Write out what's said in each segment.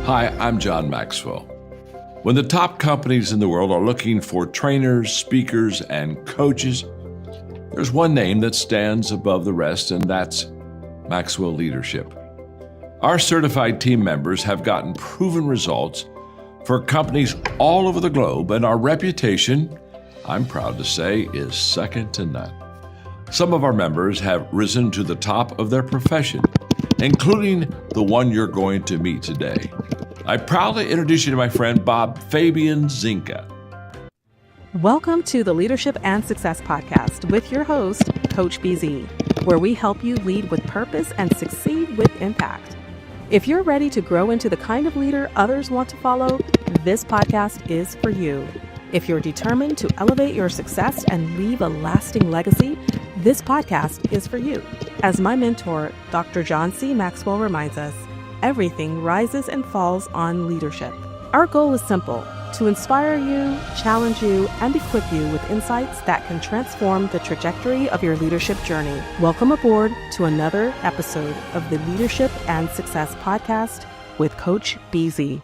Hi, I'm John Maxwell. When the top companies in the world are looking for trainers, speakers, and coaches, there's one name that stands above the rest, and that's Maxwell Leadership. Our certified team members have gotten proven results for companies all over the globe, and our reputation, I'm proud to say, is second to none. Some of our members have risen to the top of their profession, including the one you're going to meet today. I proudly introduce you to my friend Bob Fabian Zinka. Welcome to the Leadership and Success Podcast with your host, Coach BZ, where we help you lead with purpose and succeed with impact. If you're ready to grow into the kind of leader others want to follow, this podcast is for you. If you're determined to elevate your success and leave a lasting legacy, this podcast is for you. As my mentor, Dr. John C. Maxwell reminds us, everything rises and falls on leadership. Our goal is simple: to inspire you, challenge you, and equip you with insights that can transform the trajectory of your leadership journey. Welcome aboard to another episode of the Leadership and Success Podcast with Coach BZ.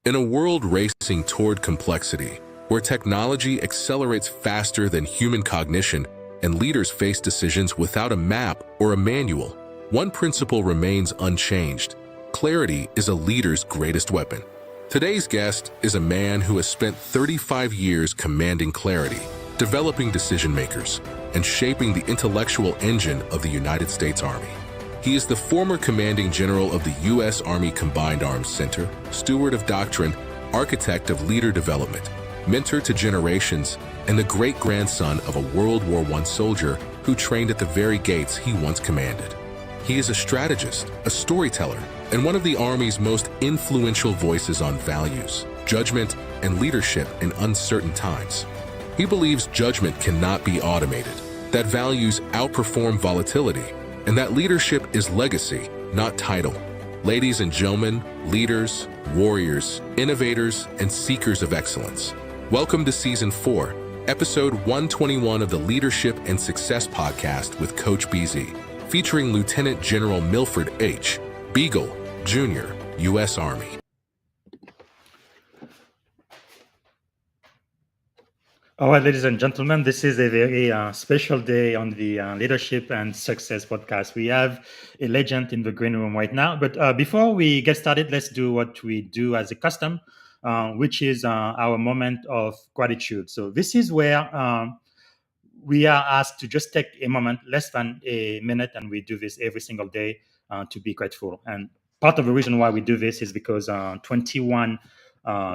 In a world racing toward complexity, where technology accelerates faster than human cognition and leaders face decisions without a map or a manual, one principle remains unchanged. Clarity is a leader's greatest weapon. Today's guest is a man who has spent 35 years commanding clarity, developing decision makers, and shaping the intellectual engine of the United States Army. He is the former commanding general of the U.S. Army Combined Arms Center, steward of doctrine, architect of leader development, mentor to generations, and the great-grandson of a World War I soldier who trained at the very gates he once commanded. He is a strategist, a storyteller, and one of the Army's most influential voices on values, judgment, and leadership in uncertain times. He believes judgment cannot be automated, that values outperform volatility, and that leadership is legacy, not title. Ladies and gentlemen, leaders, warriors, innovators, and seekers of excellence, welcome to Season 4, Episode 121 of the Leadership and Success Podcast with Coach BZ, featuring Lieutenant General Milford H. Beagle, Jr., U.S. Army. All right, ladies and gentlemen, this is a very special day on the Leadership and Success Podcast. We have a legend in the green room right now. But before we get started, let's do what we do as a custom, which is our moment of gratitude. So this is where we are asked to just take a moment, less than a minute, and we do this every single day to be grateful. And part of the reason why we do this is because 21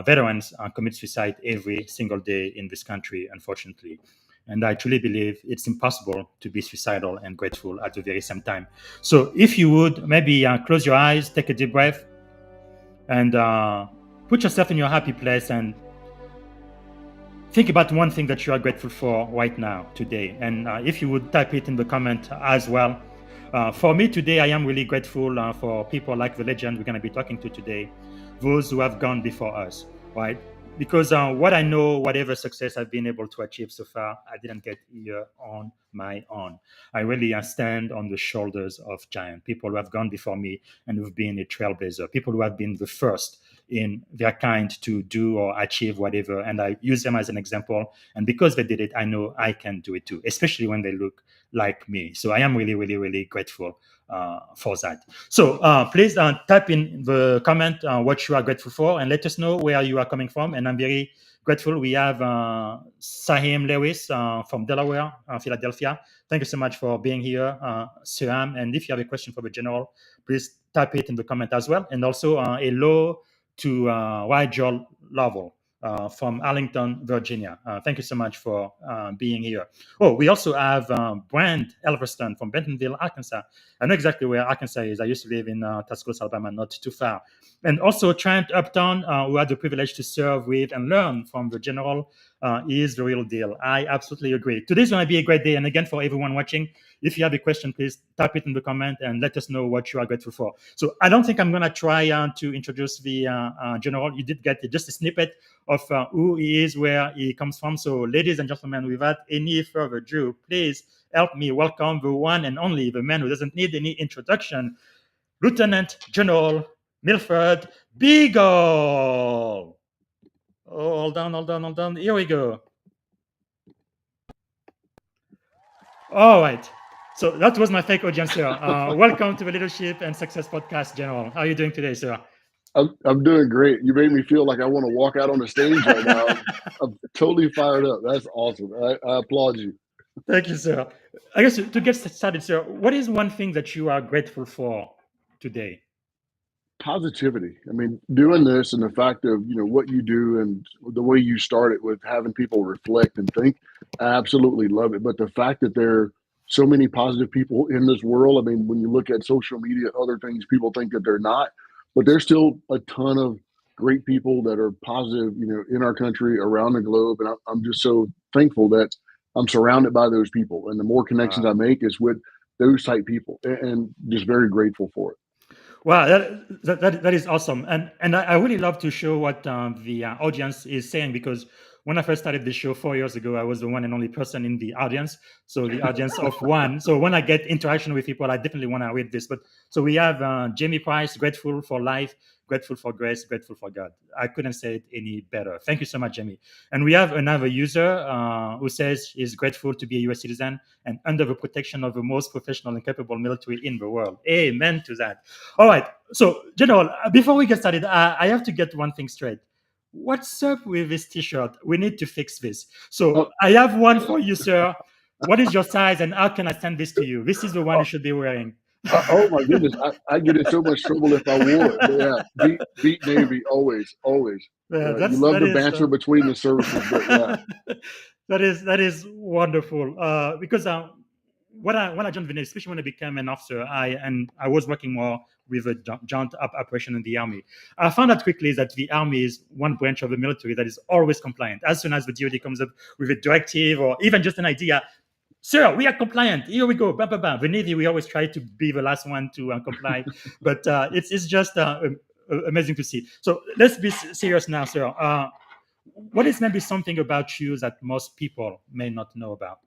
veterans commit suicide every single day in this country, unfortunately. And I truly believe it's impossible to be suicidal and grateful at the very same time. So if you would, maybe close your eyes, take a deep breath, and put yourself in your happy place and think about one thing that you are grateful for right now, today. And if you would type it in the comment as well. For me today, I am really grateful for people like the legend we're going to be talking to today, those who have gone before us, right? Because what I know, whatever success I've been able to achieve so far, I didn't get here on my own. I really stand on the shoulders of giants, people who have gone before me and who've been a trailblazer, people who have been the first in their kind to do or achieve whatever. And I use them as an example. And because they did it, I know I can do it too, especially when they look like me. So I am really, really, really grateful for that. So please type in the comment what you are grateful for and let us know where you are coming from. And I'm very grateful. We have Sahim Lewis from Delaware, Philadelphia. Thank you so much for being here, Sahim. And if you have a question for the general, please type it in the comment as well. And also hello to Rigel Lovell from Arlington, Virginia. Thank you so much for being here. Oh, we also have Brand Elverston from Bentonville, Arkansas. I know exactly where Arkansas is. I used to live in Tuscaloosa, Alabama, not too far. And also Trent Upton, who had the privilege to serve with and learn from the general, is the real deal. I absolutely agree. Today's going to be a great day. And again, for everyone watching, if you have a question, please type it in the comment and let us know what you are grateful for. So I don't think I'm going to try to introduce the general. You did get just a snippet of who he is, where he comes from. So ladies and gentlemen, without any further ado, please help me welcome the one and only, the man who doesn't need any introduction, Lieutenant General Milford Beagle. Oh, hold on. Here we go. All right. So that was my fake audience, sir. Welcome to the Leadership and Success Podcast, General. How are you doing today, sir? I'm doing great. You made me feel like I want to walk out on the stage right now. I'm totally fired up. That's awesome. I applaud you. Thank you, sir. I guess to get started, sir, what is one thing that you are grateful for today? Positivity. I mean, doing this and the fact of, what you do and the way you start it with having people reflect and think, I absolutely love it. But the fact that there are so many positive people in this world, I mean, when you look at social media, other things, people think that they're not, but there's still a ton of great people that are positive, in our country, around the globe. And I'm just so thankful that I'm surrounded by those people. And the more connections I make is with those type people, and just very grateful for it. Wow, that is awesome, and I really love to show what the audience is saying, because when I first started the show 4 years ago, I was the one and only person in the audience, so the audience of one. So when I get interaction with people, I definitely want to read this. But so we have Jamie Price, grateful for life, grateful for grace, grateful for God. I couldn't say it any better. Thank you so much, Jamie. And we have another user who says he's grateful to be a U.S. citizen and under the protection of the most professional and capable military in the world. Amen to that. All right. So, General, before we get started, I have to get one thing straight. What's up with this T-shirt? We need to fix this. So, I have one for you, sir. What is your size, and how can I send this to you? This is the one you should be wearing. Oh my goodness, I get in so much trouble if I wore it. But yeah, beat Navy always. Yeah, You love the banter between the services, but yeah. that is wonderful. Because when I joined the Navy, especially when I became an officer, I was working more with a joint operation in the Army. I found out quickly that the Army is one branch of the military that is always compliant. As soon as the DoD comes up with a directive or even just an idea, sir, we are compliant. Here we go. Bah, bah, bah. The Navy, we always try to be the last one to comply, but it's just amazing to see. So let's be serious now, sir. What is maybe something about you that most people may not know about?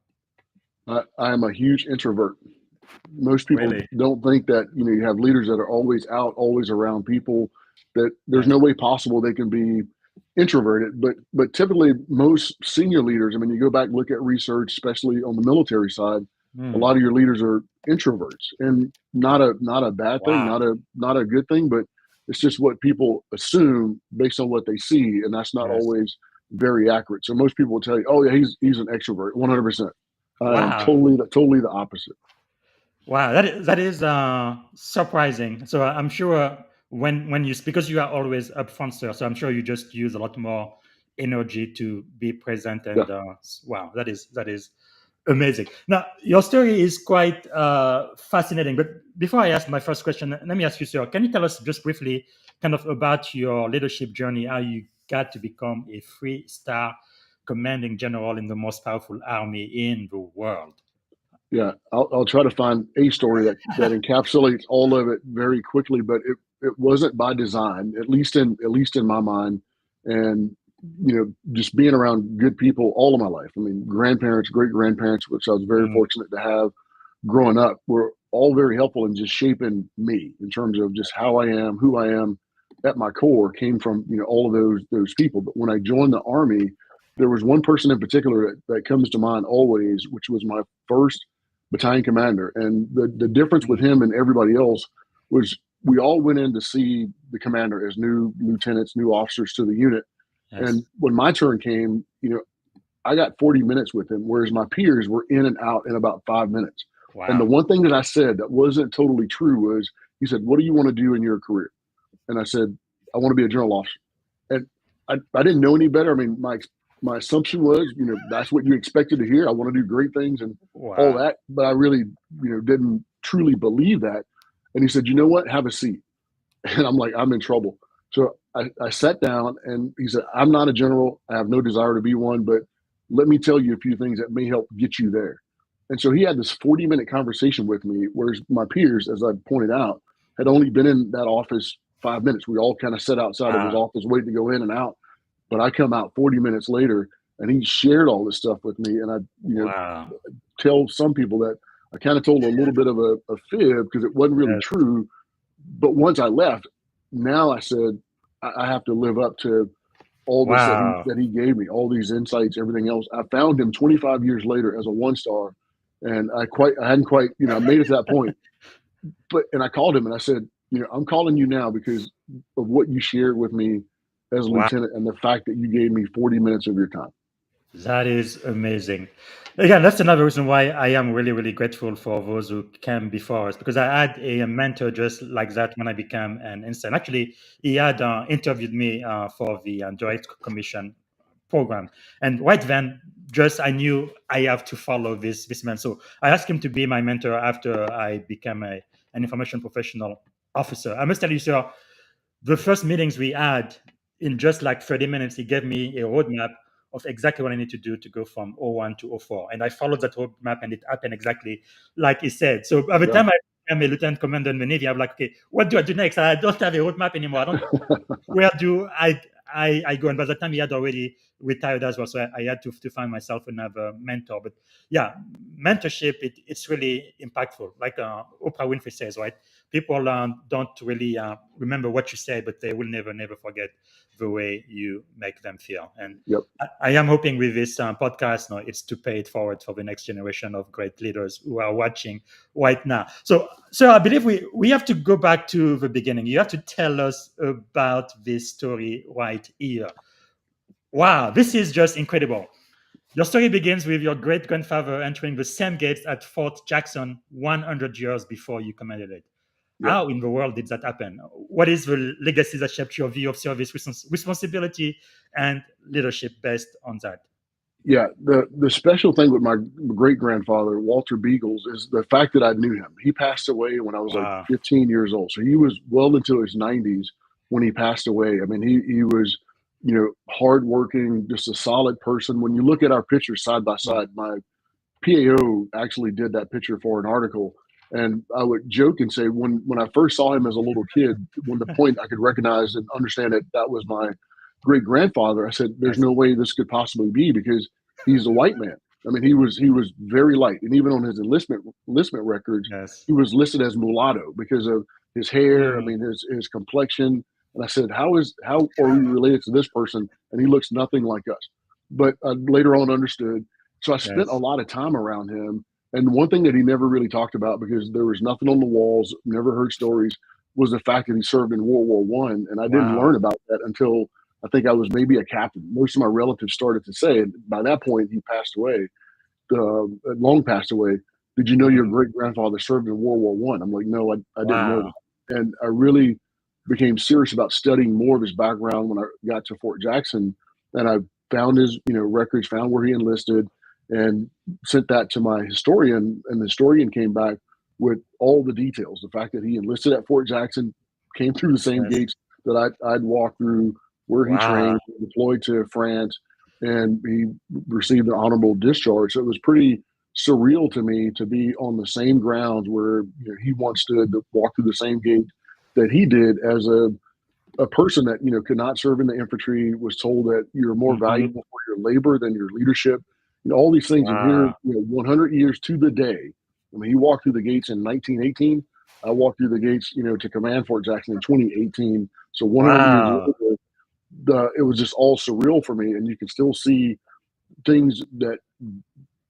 I am a huge introvert. Most people don't think that, you have leaders that are always out, always around people, that there's no way possible they can be introverted. But typically most senior leaders, I mean, you go back and look at research, especially on the military side, a lot of your leaders are introverts, and not a bad thing, not a good thing, but it's just what people assume based on what they see, and that's not always very accurate. So most people will tell you, "Oh yeah, he's an extrovert, 100%." Totally the opposite. Wow, that is surprising. So I'm sure when you, because you are always upfront, sir, so I'm sure you just use a lot more energy to be present. And wow, that is amazing. Now, your story is quite fascinating. But before I ask my first question, let me ask you, sir, can you tell us just briefly kind of about your leadership journey, how you got to become a 3-star commanding general in the most powerful army in the world? Yeah, I'll try to find a story that encapsulates all of it very quickly, but it wasn't by design, at least in my mind. And just being around good people all of my life. I mean, grandparents, great grandparents, which I was very fortunate to have growing up, were all very helpful in just shaping me in terms of just how I am, who I am at my core, came from all of those people. But when I joined the Army, there was one person in particular that comes to mind always, which was my first battalion commander. And the difference with him and everybody else was we all went in to see the commander as new lieutenants, new officers to the unit. Yes. And when my turn came, I got 40 minutes with him, whereas my peers were in and out in about 5 minutes. Wow. And the one thing that I said that wasn't totally true was, he said, "What do you want to do in your career?" And I said, "I want to be a general officer." And I didn't know any better. I mean, my assumption was, that's what you expected to hear. I want to do great things and all that. But I really, didn't truly believe that. And he said, "You know what? Have a seat." And I'm like, I'm in trouble. So I sat down, and he said, "I'm not a general. I have no desire to be one, but let me tell you a few things that may help get you there." And so he had this 40-minute conversation with me, whereas my peers, as I pointed out, had only been in that office 5 minutes. We all kind of sat outside of his office waiting to go in and out. But I come out 40 minutes later, and he shared all this stuff with me. And I tell some people that I kind of told a little bit of a fib, because it wasn't really true. but once I left, now I said, I have to live up to all this Wow. that he gave me, all these insights, everything else. I found him 25 years later as a 1-star, and I hadn't quite, I made it to that point. And I called him and I said, I'm calling you now because of what you shared with me as a Wow. lieutenant and the fact that you gave me 40 minutes of your time. That is amazing. Again, that's another reason why I am really, really grateful for those who came before us, because I had a mentor just like that when I became an ensign. Actually, he had interviewed me for the Direct Commission program, and right then, just I knew I have to follow this man. So I asked him to be my mentor after I became an information professional officer. I must tell you, sir, the first meetings we had, in just like 30 minutes, he gave me a roadmap of exactly what I need to do to go from O1 to O4. And I followed that roadmap and it happened exactly like he said. So by the time I became a lieutenant commander in the Navy, I'm like, okay, what do I do next? I don't have a roadmap anymore. I don't where do I go? And by the time he had already retired as well, so I had to find myself another mentor. But yeah, mentorship, it's really impactful. Like Oprah Winfrey says, right? People don't really remember what you say, but they will never forget the way you make them feel. And Yep. I am hoping with this podcast, it's to pay it forward for the next generation of great leaders who are watching right now. So I believe we have to go back to the beginning. You have to tell us about this story right here. Wow, this is just incredible. Your story begins with your great grandfather entering the same gates at Fort Jackson 100 years before you commanded it. Yep. How in the world did that happen? What is the legacy that shaped your view of service, responsibility, and leadership based on that? Yeah, the special thing with my great grandfather, Walter Beagles, is the fact that I knew him. He passed away when I was like Wow. 15 years old. So he was well into his 90s when he passed away. I mean, he was, hardworking, just a solid person. When you look at our pictures side by side, my PAO actually did that picture for an article. And I would joke and say, when I first saw him as a little kid, when the point I could recognize and understand that was my great grandfather, I said, "There's Yes. no way this could possibly be because he's a white man." I mean, he was very light, and even on his enlistment records, Yes. he was listed as mulatto because of his hair. I mean, his complexion. And I said, how are we related to this person? And he looks nothing like us. But I later on understood. So I spent a Yes. lot of time around him. And one thing that he never really talked about, because there was nothing on the walls, never heard stories, was the fact that he served in World War One. And I didn't Wow. learn about that until I think I was maybe a captain. Most of my relatives started to say, and by that point he passed away, long passed away. Did you know your great grandfather served in World War One? I'm like, no, I didn't know Wow. that. And I really became serious about studying more of his background when I got to Fort Jackson. And I found his, records, found where he enlisted, and sent that to my historian. And the historian came back with all the details. The fact that he enlisted at Fort Jackson, came through the same Yes. gates that I'd walked through, where he Wow. trained, deployed to France, and he received an honorable discharge. So it was pretty surreal to me to be on the same grounds where he once stood, to walk through the same gate that he did as a person that could not serve in the infantry, was told that you're more valuable for your labor than your leadership, all these things. And here, Wow. 100 years to the day, I mean, he walked through the gates in 1918. I walked through the gates, to command Fort Jackson in 2018. So 100 years Wow. later, it was just all surreal for me. And you can still see things that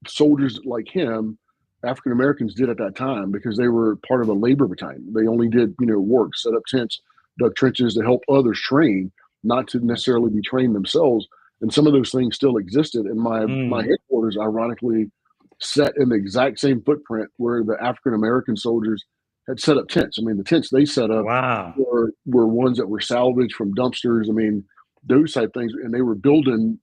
soldiers like him, African Americans, did at that time, because they were part of a labor battalion. They only did, work, set up tents, dug trenches to help others train, not to necessarily be trained themselves. And some of those things still existed. And my headquarters, ironically, set in the exact same footprint where the African American soldiers had set up tents. I mean, the tents they set up Wow. were ones that were salvaged from dumpsters. I mean, those type things. And they were building,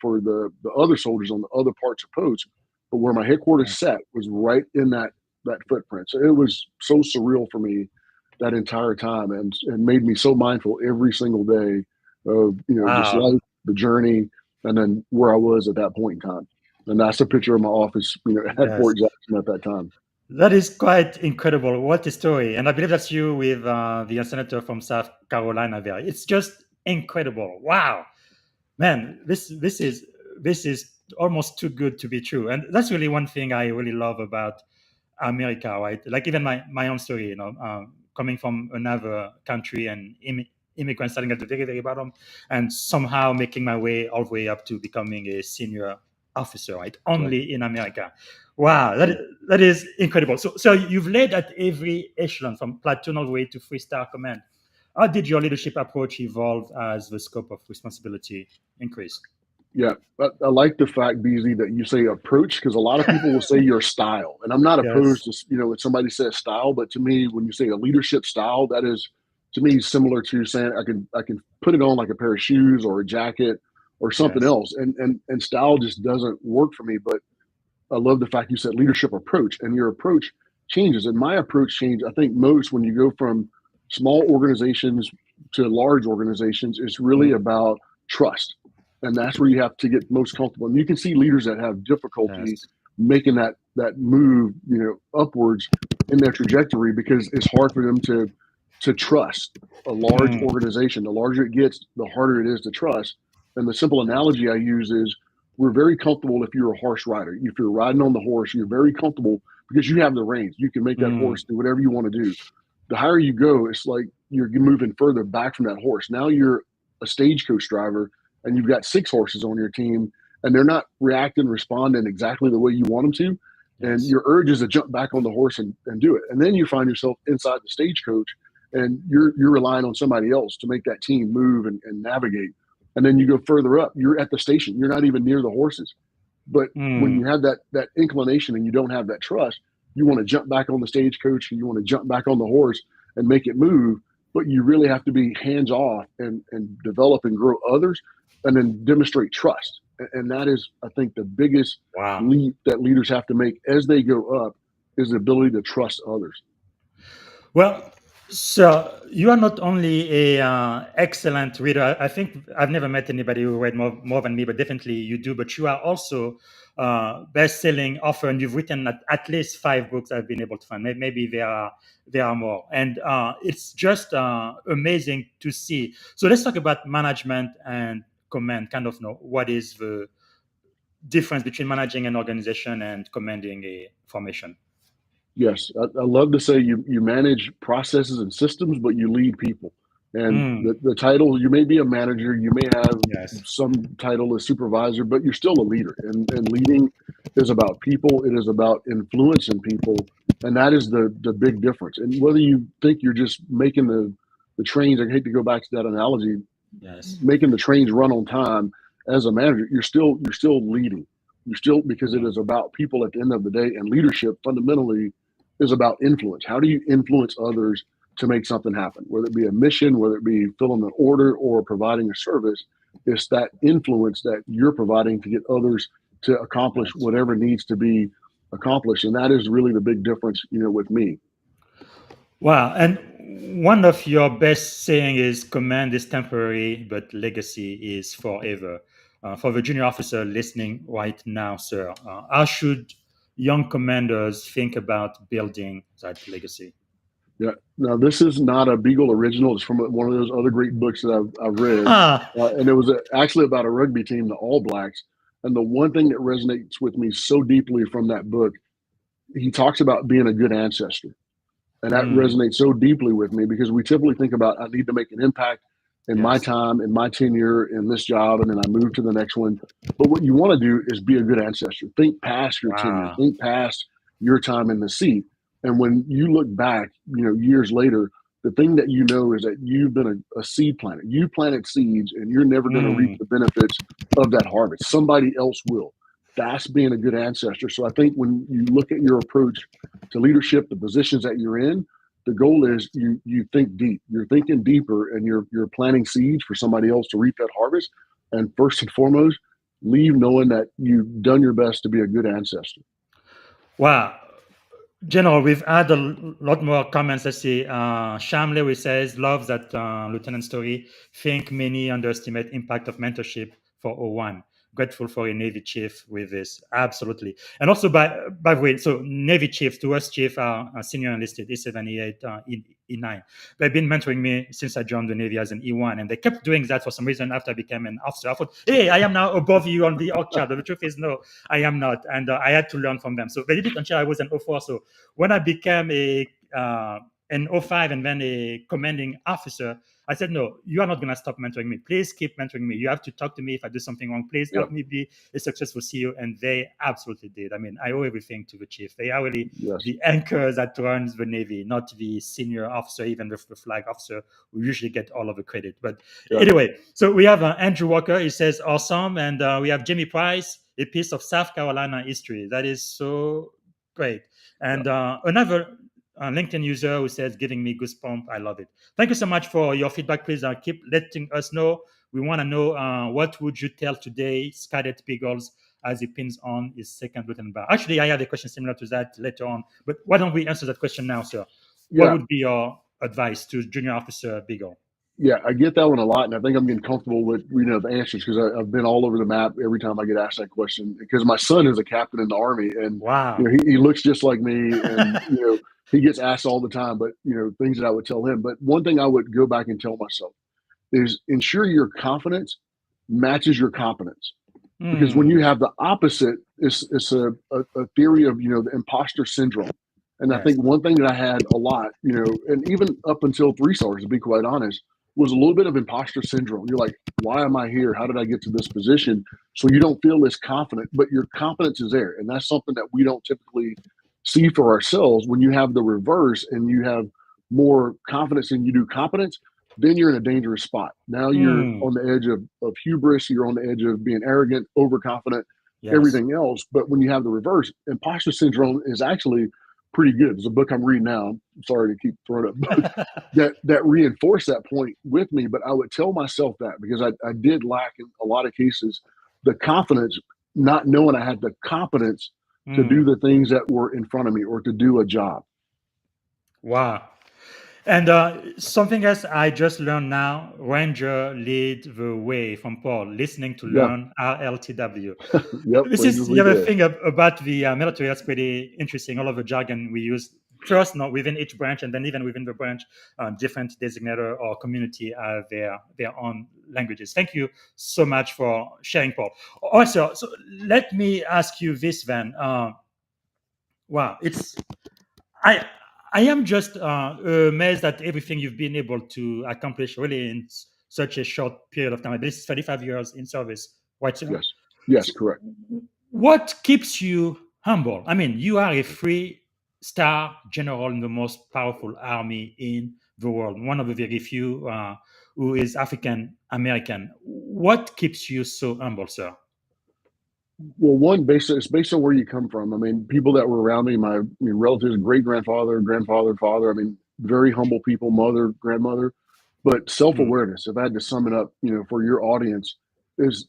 for the other soldiers on the other parts of posts. But where my headquarters set was right in that footprint. So it was so surreal for me that entire time, and made me so mindful every single day of just Wow. life, the journey, and then where I was at that point in time. And that's a picture of my office, at Yes. Fort Jackson at that time. That is quite incredible. What a story. And I believe that's you with the senator from South Carolina there. It's just incredible. Wow. Man, this is almost too good to be true. And that's really one thing I really love about America, right? Like even my own story, coming from another country and immigrant starting at the very, very bottom, and somehow making my way all the way up to becoming a senior officer, right? Only in America. Wow, that is incredible. So you've led at every echelon from platoon all the way to 3-star command. How did your leadership approach evolve as the scope of responsibility increased? Yeah, I like the fact, BZ, that you say approach, because a lot of people will say your style, and I'm not Yes. opposed to when somebody says style, but to me, when you say a leadership style, that is to me similar to saying I can put it on like a pair of shoes or a jacket or something Yes. else, and style just doesn't work for me. But I love the fact you said leadership approach, and your approach changes, and my approach changed. I think most when you go from small organizations to large organizations, it's really about trust, and that's where you have to get most comfortable. And you can see leaders that have difficulty Yes. making that move, upwards in their trajectory, because it's hard for them to trust a large Mm. organization. The larger it gets, the harder it is to trust. And the simple analogy I use is we're very comfortable if you're a horse rider. If you're riding on the horse, you're very comfortable because you have the reins. You can make that horse do whatever you want to do. The higher you go, it's like you're moving further back from that horse. Now you're a stagecoach driver and you've got 6 horses on your team and they're not reacting, responding exactly the way you want them to. And Yes. your urge is to jump back on the horse and do it. And then you find yourself inside the stagecoach and you're relying on somebody else to make that team move and navigate. And then you go further up, you're at the station. You're not even near the horses. But when you have that inclination and you don't have that trust, you want to jump back on the stagecoach and you want to jump back on the horse and make it move. But you really have to be hands off and develop and grow others and then demonstrate trust. And that is, I think, the biggest Wow. leap that leaders have to make as they go up is the ability to trust others. Well, so you are not only a excellent reader. I think I've never met anybody who read more than me, but definitely you do. But you are also best-selling author, and you've written at least 5 books I've been able to find. Maybe there are more, and it's just amazing to see. So let's talk about management and command. Kind of know what is the difference between managing an organization and commanding a formation. Yes, I love to say you manage processes and systems, but you lead people. And the title, you may be a manager, you may have Yes. some title as supervisor, but you're still a leader. And leading is about people. It is about influencing people. And that is the big difference. And whether you think you're just making the trains, I hate to go back to that analogy, Yes. making the trains run on time as a manager, you're still leading. You're still, because it is about people at the end of the day, and leadership fundamentally is about influence. How do you influence others to make something happen? Whether it be a mission, whether it be filling an order or providing a service, it's that influence that you're providing to get others to accomplish whatever needs to be accomplished. And that is really the big difference, with me. Wow. And one of your best saying is command is temporary, but legacy is forever. For the junior officer listening right now, sir, how should young commanders think about building that legacy? Yeah. Now, this is not a Beagle original. It's from one of those other great books that I've read. And it was actually about a rugby team, the All Blacks. And the one thing that resonates with me so deeply from that book, he talks about being a good ancestor. And that resonates so deeply with me because we typically think about, I need to make an impact in my time, in my tenure, in this job, and then I move to the next one. But what you want to do is be a good ancestor. Think past your tenure. Think past your time in the seat. And when you look back, years later, the thing that you know is that you've been a seed planter. You planted seeds, and you're never going to reap the benefits of that harvest. Somebody else will. That's being a good ancestor. So I think when you look at your approach to leadership, the positions that you're in, the goal is you think deep. You're thinking deeper, and you're planting seeds for somebody else to reap that harvest. And first and foremost, leave knowing that you've done your best to be a good ancestor. Wow. General, we've had a lot more comments. Let's see. Shamley, we says, loves that Lieutenant story. Think many underestimate impact of mentorship for O1. Grateful for a Navy chief with this. Absolutely. And also, by the way, so Navy chiefs, to us chief are senior enlisted, E7, E8, E9. They've been mentoring me since I joined the Navy as an E1, and they kept doing that for some reason after I became an officer. I thought, hey, I am now above you on the org chart. But the truth is, no, I am not. And I had to learn from them. So they did it until I was an O4. So when I became a in '05 and then a commanding officer, I said, no, you are not going to stop mentoring me. Please keep mentoring me. You have to talk to me if I do something wrong. Please help me be a successful CEO. And they absolutely did. I mean, I owe everything to the chief. They are really the anchor that runs the Navy, not the senior officer, even the flag officer, who usually get all of the credit. But anyway, so we have Andrew Walker. He says, awesome. And we have Jamie Price, a piece of South Carolina history. That is so great. And another LinkedIn user who says, giving me goosebumps. I love it. Thank you so much for your feedback. Please keep letting us know. We want to know what would you tell today's cadet Beagles as he pins on his second lieutenant bar. Actually, I have a question similar to that later on, but why don't we answer that question now, sir? What would be your advice to junior officer Beagle? Yeah, I get that one a lot, and I think I'm getting comfortable with the answers because I've been all over the map every time I get asked that question. Because my son is a captain in the Army, and he looks just like me, and he gets asked all the time. But things that I would tell him. But one thing I would go back and tell myself is ensure your confidence matches your competence. Because when you have the opposite, it's a theory of the imposter syndrome. And I think one thing that I had a lot, and even up until 3 stars, to be quite honest, was a little bit of imposter syndrome. You're like, why am I here? How did I get to this position? So you don't feel as confident, but your confidence is there. And that's something that we don't typically see for ourselves. When you have the reverse and you have more confidence than you do competence, then you're in a dangerous spot. Now you're on the edge of hubris. You're on the edge of being arrogant, overconfident, everything else. But when you have the reverse, imposter syndrome is actually pretty good. There's a book I'm reading now. I'm sorry to keep throwing up books that reinforce that point with me. But I would tell myself that because I did lack in a lot of cases the confidence, not knowing I had the competence to do the things that were in front of me or to do a job. Wow. And something else I just learned now, Ranger lead the way from Paul, listening to learn RLTW. This is the other thing about the military that's pretty interesting. All of the jargon we use, first not within each branch, and then even within the branch, different designator or community have their own languages. Thank you so much for sharing, Paul. Also, so let me ask you this then. Wow, I am just amazed at everything you've been able to accomplish really in such a short period of time. This is 35 years in service, right, sir? Yes, correct. What keeps you humble? I mean, you are a 3-star general in the most powerful army in the world, one of the very few who is African American. What keeps you so humble, sir? Well, it's based on where you come from. I mean, people that were around me, my relatives, great-grandfather, grandfather, father, I mean, very humble people, mother, grandmother. But self-awareness, if I had to sum it up, for your audience, is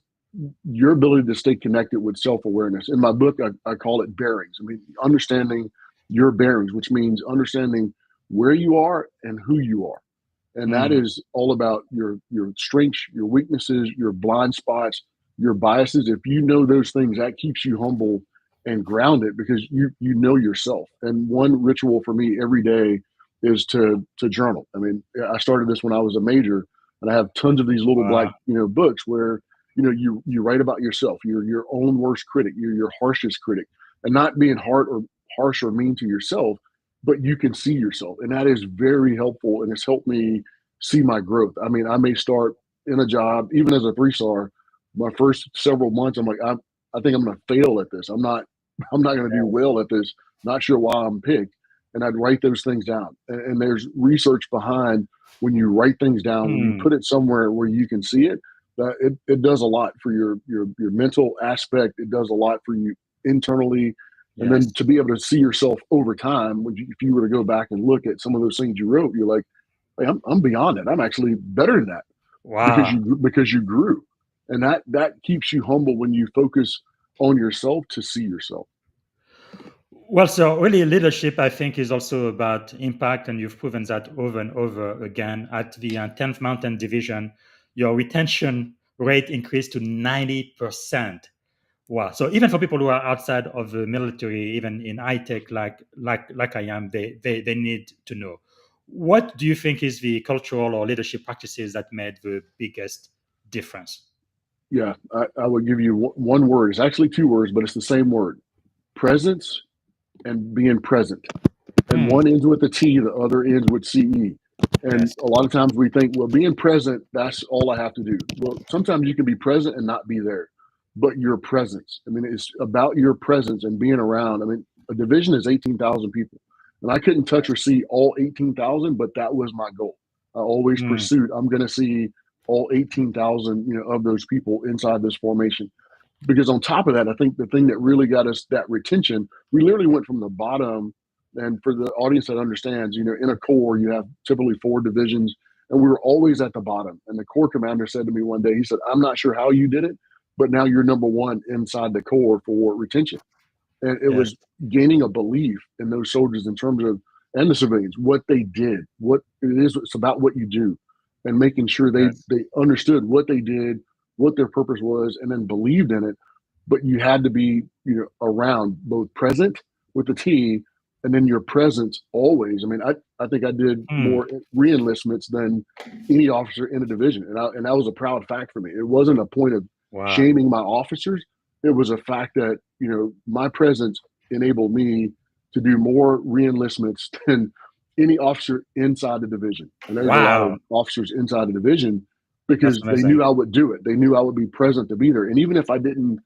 your ability to stay connected with self-awareness. In my book, I call it bearings. I mean, understanding your bearings, which means understanding where you are and who you are. And that is all about your strengths, your weaknesses, your blind spots, your biases. If you know those things, that keeps you humble and grounded because you know yourself. And one ritual for me every day is to journal. I mean, I started this when I was a major, and I have tons of these little black books where you write about yourself. You're your own worst critic. You're your harshest critic, and not being harsh or mean to yourself, but you can see yourself, and that is very helpful. And it's helped me see my growth. I mean, I may start in a job, even as a 3-star. My first several months, I'm like, I think I'm going to fail at this. I'm not going to do well at this. Not sure why I'm picked. And I'd write those things down. And there's research behind when you write things down, when you put it somewhere where you can see it, that it does a lot for your mental aspect. It does a lot for you internally. And then to be able to see yourself over time, if you were to go back and look at some of those things you wrote, you're like, hey, I'm beyond it. I'm actually better than that. Wow. Because you grew. And that keeps you humble when you focus on yourself to see yourself. Well, so really leadership, I think, is also about impact, and you've proven that over and over again. At the 10th Mountain Division, your retention rate increased to 90%. Wow. So even for people who are outside of the military, even in high tech like I am, they need to know. What do you think is the cultural or leadership practices that made the biggest difference? Yeah, I would give you one word. It's actually 2 words, but it's the same word: presence and being present. and one ends with a T, the other ends with CE. And Yes. a lot of times we think, well, being present, that's all I have to do. Well, sometimes you can be present and not be there, but your presence. I mean, it's about your presence and being around. I mean, a division is 18,000 people, and I couldn't touch or see all 18,000, but that was my goal. I always pursued, I'm going to see all 18,000, of those people inside this formation. Because on top of that, I think the thing that really got us that retention, we literally went from the bottom. And for the audience that understands, in a corps, you have typically 4 divisions, and we were always at the bottom. And the corps commander said to me one day, he said, I'm not sure how you did it, but now you're number 1 inside the corps for retention. And it was gaining a belief in those soldiers in terms of, and the civilians, what they did, what it is. It's about what you do, and making sure they understood what they did, what their purpose was, and then believed in it. But you had to be, around, both present with the team, and then your presence always. I mean, I think I did more re-enlistments than any officer in a division, and that was a proud fact for me. It wasn't a point of shaming my officers. It was a fact that my presence enabled me to do more re-enlistments than any officer inside the division. And there's a lot of officers inside the division because they knew I would do it. They knew I would be present to be there. And even if I didn't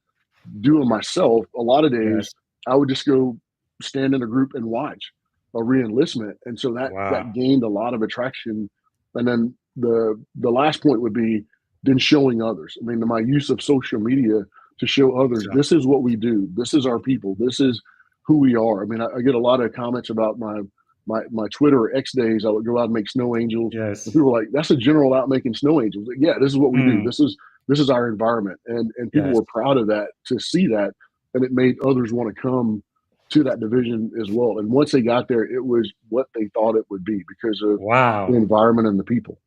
do it myself, a lot of days I would just go stand in a group and watch a re-enlistment. And so that gained a lot of attraction. And then the last point would be then showing others. I mean, my use of social media to show others, this is what we do. This is our people. This is who we are. I mean, I get a lot of comments about my Twitter or X days. I would go out and make snow angels. Yes. And people were like, that's a general out making snow angels. Like, yeah, this is what we do. This is our environment. And people were proud of that, to see that. And it made others want to come to that division as well. And once they got there, it was what they thought it would be because of the environment and the people.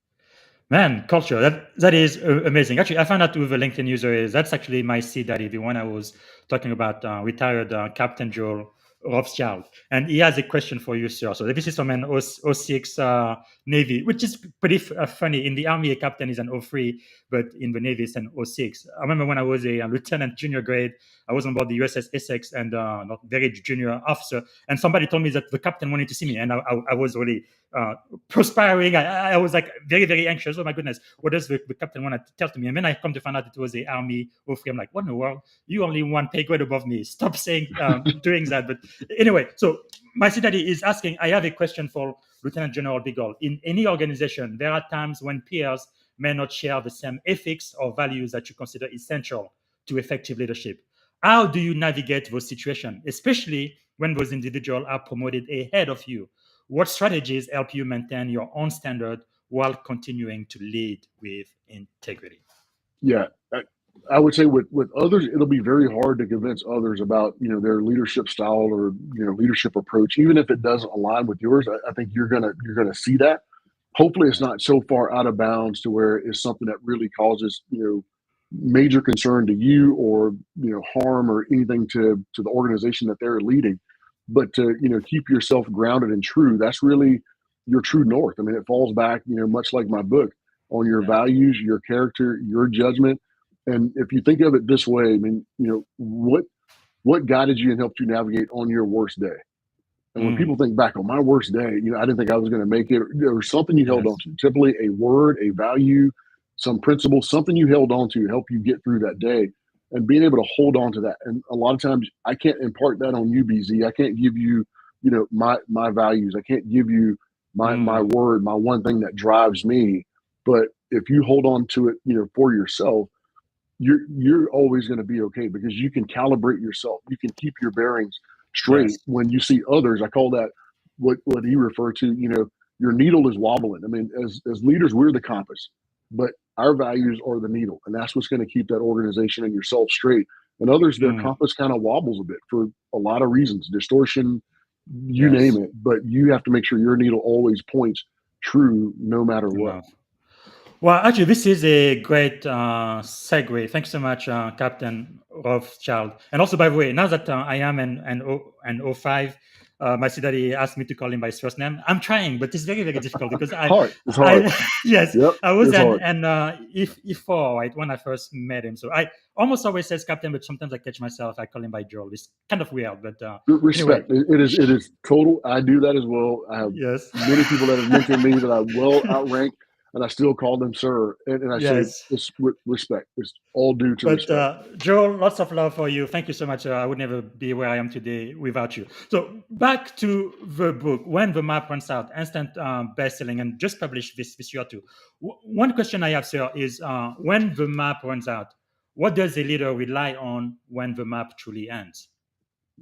Man, culture, that is amazing. Actually, I found out with a LinkedIn user that's actually my seed daddy, the one I was talking about, retired Captain Joel Rothschild. And he has a question for you, sir. So this is from an 06 Navy, which is pretty funny. In the Army, a captain is an 03, but in the Navy, it's an 06. I remember when I was a lieutenant junior grade, I was on board the USS Essex and not very junior officer. And somebody told me that the captain wanted to see me. And I was really perspiring. I was like very, very anxious. Oh my goodness, what does the captain want to tell to me? And then I come to find out it was a Army 03. I'm like, what in the world? You only 1 pay grade above me. Stop saying, doing that. But anyway, so my daddy is asking, I have a question for Lieutenant General Beagle. In any organization, there are times when peers may not share the same ethics or values that you consider essential to effective leadership. How do you navigate those situations, especially when those individuals are promoted ahead of you? What strategies help you maintain your own standard while continuing to lead with integrity? Yeah, I would say with others, it'll be very hard to convince others about their leadership style or leadership approach, even if it doesn't align with yours. I think you're gonna see that. Hopefully, it's not so far out of bounds to where it's something that really causes major concern to you or harm or anything to the organization that they're leading. But to keep yourself grounded and true, that's really your true north. I mean, it falls back much like my book, on your values, your character, your judgment. And if you think of it this way, I mean, what guided you and helped you navigate on your worst day? And when people think back on my worst day, I didn't think I was going to make it. There was something you held on to, typically a word, a value, some principle, something you held on to help you get through that day, and being able to hold on to that. And a lot of times I can't impart that on you, BZ. I can't give you, my values. I can't give you my word, my one thing that drives me. But if you hold on to it, for yourself, you're always going to be okay, because you can calibrate yourself. You can keep your bearings straight when you see others. I call that what he referred to, your needle is wobbling. I mean, as leaders, we're the compass, but our values are the needle, and that's what's going to keep that organization and yourself straight. And others, their compass kind of wobbles a bit for a lot of reasons, distortion, you name it, but you have to make sure your needle always points true no matter what. Well, actually, this is a great segue. Thanks so much, Captain Rothschild. And also, by the way, now that I am an 05, my daddy asked me to call him by his first name. I'm trying, but it's very, very difficult because It's hard. yes, Yep, I was it's hard. and E4, right, when I first met him. So I almost always says Captain, but sometimes I catch myself. I call him by Joel. It's kind of weird, but anyway. Respect. It is total. I do that as well. I have Yes. many people that have mentored me that I well outrank, and I still call them sir. And I say Yes. it's respect. It's all due to But respect. Joel, lots of love for you. Thank you so much. I would never be where I am today without you. So back to the book, When the Map Runs Out, instant best-selling and just published this year too. One question I have, sir, is when the map runs out, what does a leader rely on when the map truly ends?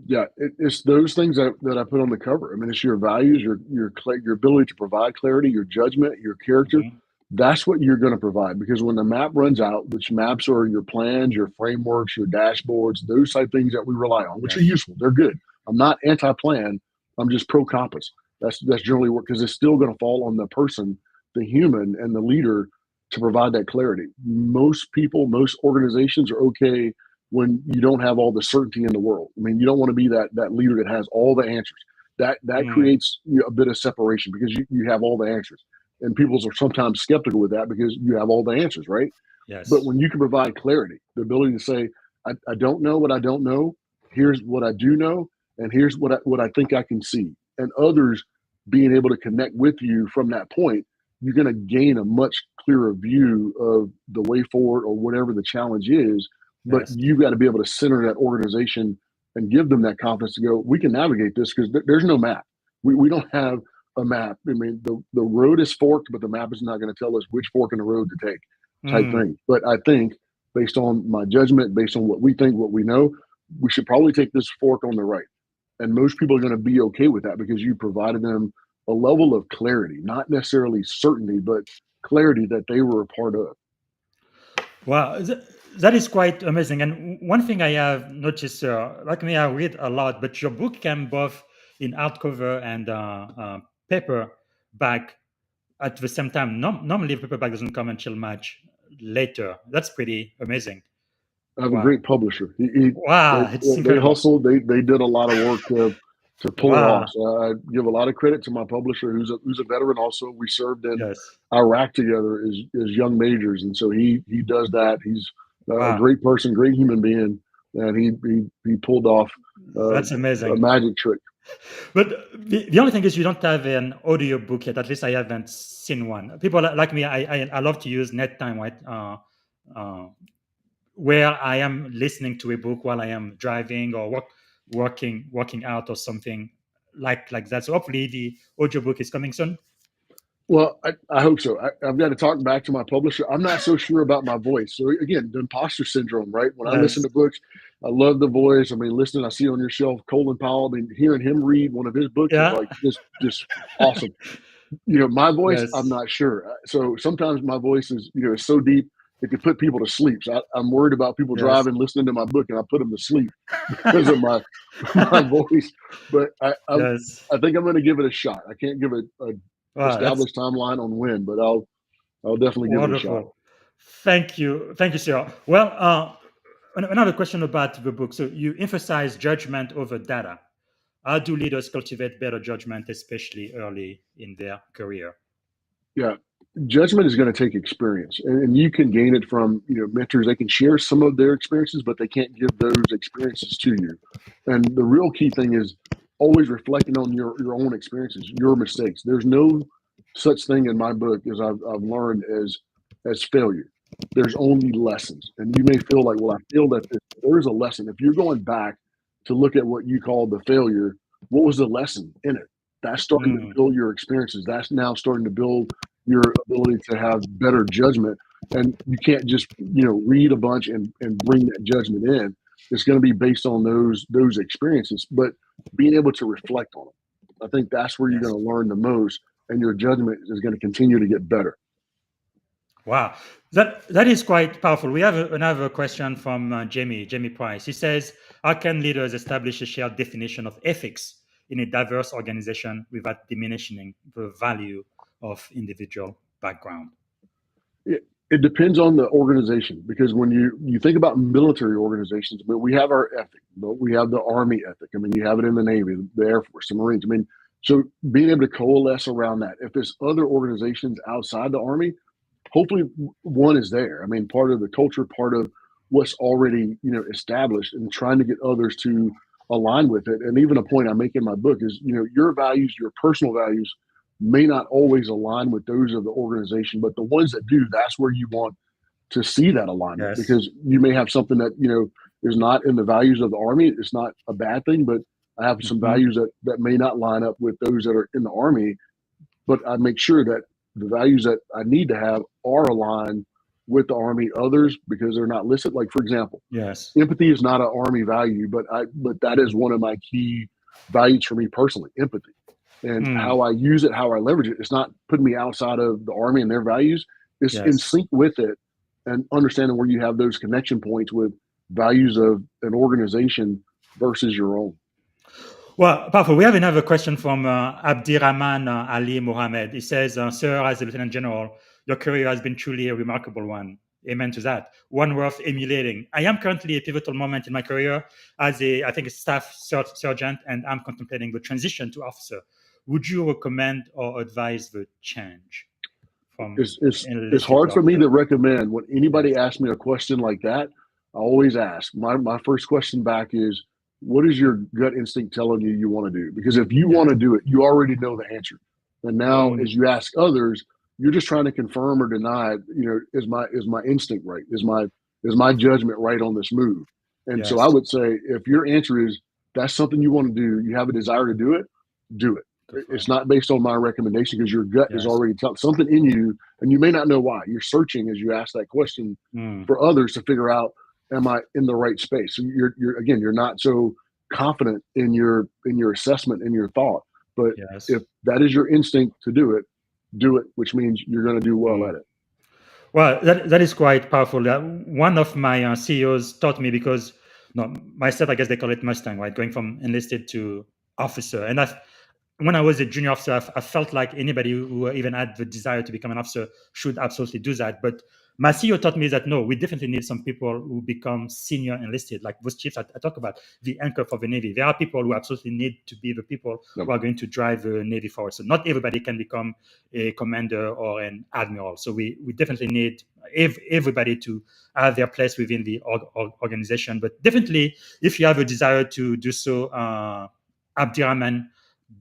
Yeah, it's those things that I put on the cover. I mean, it's your values, your ability to provide clarity, your judgment, your character. Mhm. That's what you're going to provide, because when the map runs out, which maps are your plans, your frameworks, your dashboards, those type things that we rely on, which are Yes. useful. They're good. I'm not anti-plan. I'm just pro-compass. That's generally what, because it's still going to fall on the person, the human, and the leader to provide that clarity. Most people, most organizations are okay when you don't have all the certainty in the world. I mean, you don't want to be that leader that has all the answers. That Mm. creates a bit of separation, because you have all the answers. And people are sometimes skeptical with that because you have all the answers, right? But Yes. when you can provide clarity, the ability to say, I don't know what I don't know. Here's what I do know, and here's what I think I can see. And others being able to connect with you from that point, you're going to gain a much clearer view of the way forward or whatever the challenge is. But Yes. you've got to be able to center that organization and give them that confidence to go, we can navigate this, because there's no map. We don't have a map. I mean, the road is forked, but the map is not going to tell us which fork in the road to take, type Mm. thing. But I think, based on my judgment, based on what we think, what we know, we should probably take this fork on the right. And most people are going to be okay with that, because you provided them a level of clarity, not necessarily certainty, but clarity that they were a part of. Wow, that is quite amazing. And one thing I have noticed, like me, I read a lot, but your book came both in hardcover and paperback at the same time. Normally, paperback doesn't come until much later. That's pretty amazing. I have a Wow, great publisher. wow, it's They incredible. hustled. They did a lot of work to pull it off. Wow, So I give a lot of credit to my publisher, who's a veteran. Also, we served in yes, Iraq together as young majors, and so he does that. He's a wow, great person, great human being, and he pulled off that's a amazing. magic trick. But the only thing is, you don't have an audio book yet. At least I haven't seen one. People like me, I love to use net time, right? Uh, where I am listening to a book while I am driving or working out or something like that. So hopefully the audiobook is coming soon. Well, I hope so. I've got to talk back to my publisher. I'm not so sure about my voice. So again, the imposter syndrome, right? When I listen Yes. to books, I love the voice. I mean, listening, I see on your shelf Colin Powell. I mean, hearing him read one of his books is Yeah. like just awesome. My voice, I'm Yes. not sure. So sometimes my voice is is so deep it could put people to sleep. So I'm worried about people Yes. driving, listening to my book, and I put them to sleep because of my my voice. But Yes. I think I'm going to give it a shot. I can't give a Wow, that's established timeline on when, but I'll definitely give it a shot. wonderful. Thank you, Sarah. Well, another question about the book. So you emphasize judgment over data. How do leaders cultivate better judgment, especially early in their career? Yeah. Judgment is going to take experience, and you can gain it from mentors. They can share some of their experiences, but they can't give those experiences to you. And the real key thing is always reflecting on your own experiences, your mistakes. There's no such thing in my book, as I've learned, as failure. There's only lessons, and you may feel like, well, I feel that there's a lesson. If you're going back to look at what you call the failure, what was the lesson in it? That's starting to Mm, build your experiences. That's now starting to build your ability to have better judgment. And you can't just read a bunch and bring that judgment in. It's going to be based on those experiences, but being able to reflect on them. I think that's where you're yes. going to learn the most, and your judgment is going to continue to get better. Wow, that is quite powerful. We have another question from Jamie Price. He says, "How can leaders establish a shared definition of ethics in a diverse organization without diminishing the value of individual background?" It depends on the organization, because when you think about military organizations, but we have our ethic, but we have the Army ethic. I mean, you have it in the Navy, the Air Force, the Marines. I mean, so being able to coalesce around that. If there's other organizations outside the Army, hopefully one is there. I mean, part of the culture, part of what's already established, and trying to get others to align with it. And even a point I make in my book is, your values, your personal values, may not always align with those of the organization, but the ones that do, that's where you want to see that alignment. Yes. Because you may have something that is not in the values of the Army. It's not a bad thing, but I have some values that may not line up with those that are in the Army, but I make sure that the values that I need to have are aligned with the Army. Others, because they're not listed. Like, for example, Yes. empathy is not an Army value, but that is one of my key values for me personally, empathy. And how I use it, how I leverage it, it's not putting me outside of the Army and their values. It's in sync with it, and understanding where you have those connection points with values of an organization versus your own. Well, powerful. We have another question from Abdirahman Ali Mohammed. He says, "Sir, as a Lieutenant General, your career has been truly a remarkable one. Amen to that. One worth emulating. I am currently at a pivotal moment in my career as a staff sergeant, and I'm contemplating the transition to officer. Would you recommend or advise the change?" It's hard for me to recommend. When anybody asks me a question like that, I always ask. My first question back is, what is your gut instinct telling you want to do? Because if you want to do it, you already know the answer. And now as you ask others, you're just trying to confirm or deny, is my instinct right? Is my judgment right on this move? And so I would say, if your answer is that's something you want to do, you have a desire to do it, do it. It's not based on my recommendation, because your gut is already telling something in you, and you may not know why. You're searching as you ask that question for others to figure out, am I in the right space? So you're not so confident in your assessment and your thought. But if that is your instinct to do it, which means you're going to do well at it. Well, that is quite powerful. One of my CEOs taught me, because myself, I guess they call it Mustang, right? Going from enlisted to officer. And when I was a junior officer, I felt like anybody who even had the desire to become an officer should absolutely do that. But my CEO taught me that no, we definitely need some people who become senior enlisted, like those chiefs I talk about, the anchor for the Navy. There are people who absolutely need to be the people who are going to drive the Navy forward. So not everybody can become a commander or an admiral. So we definitely need everybody to have their place within the organization. But definitely, if you have a desire to do so, Abdirahman,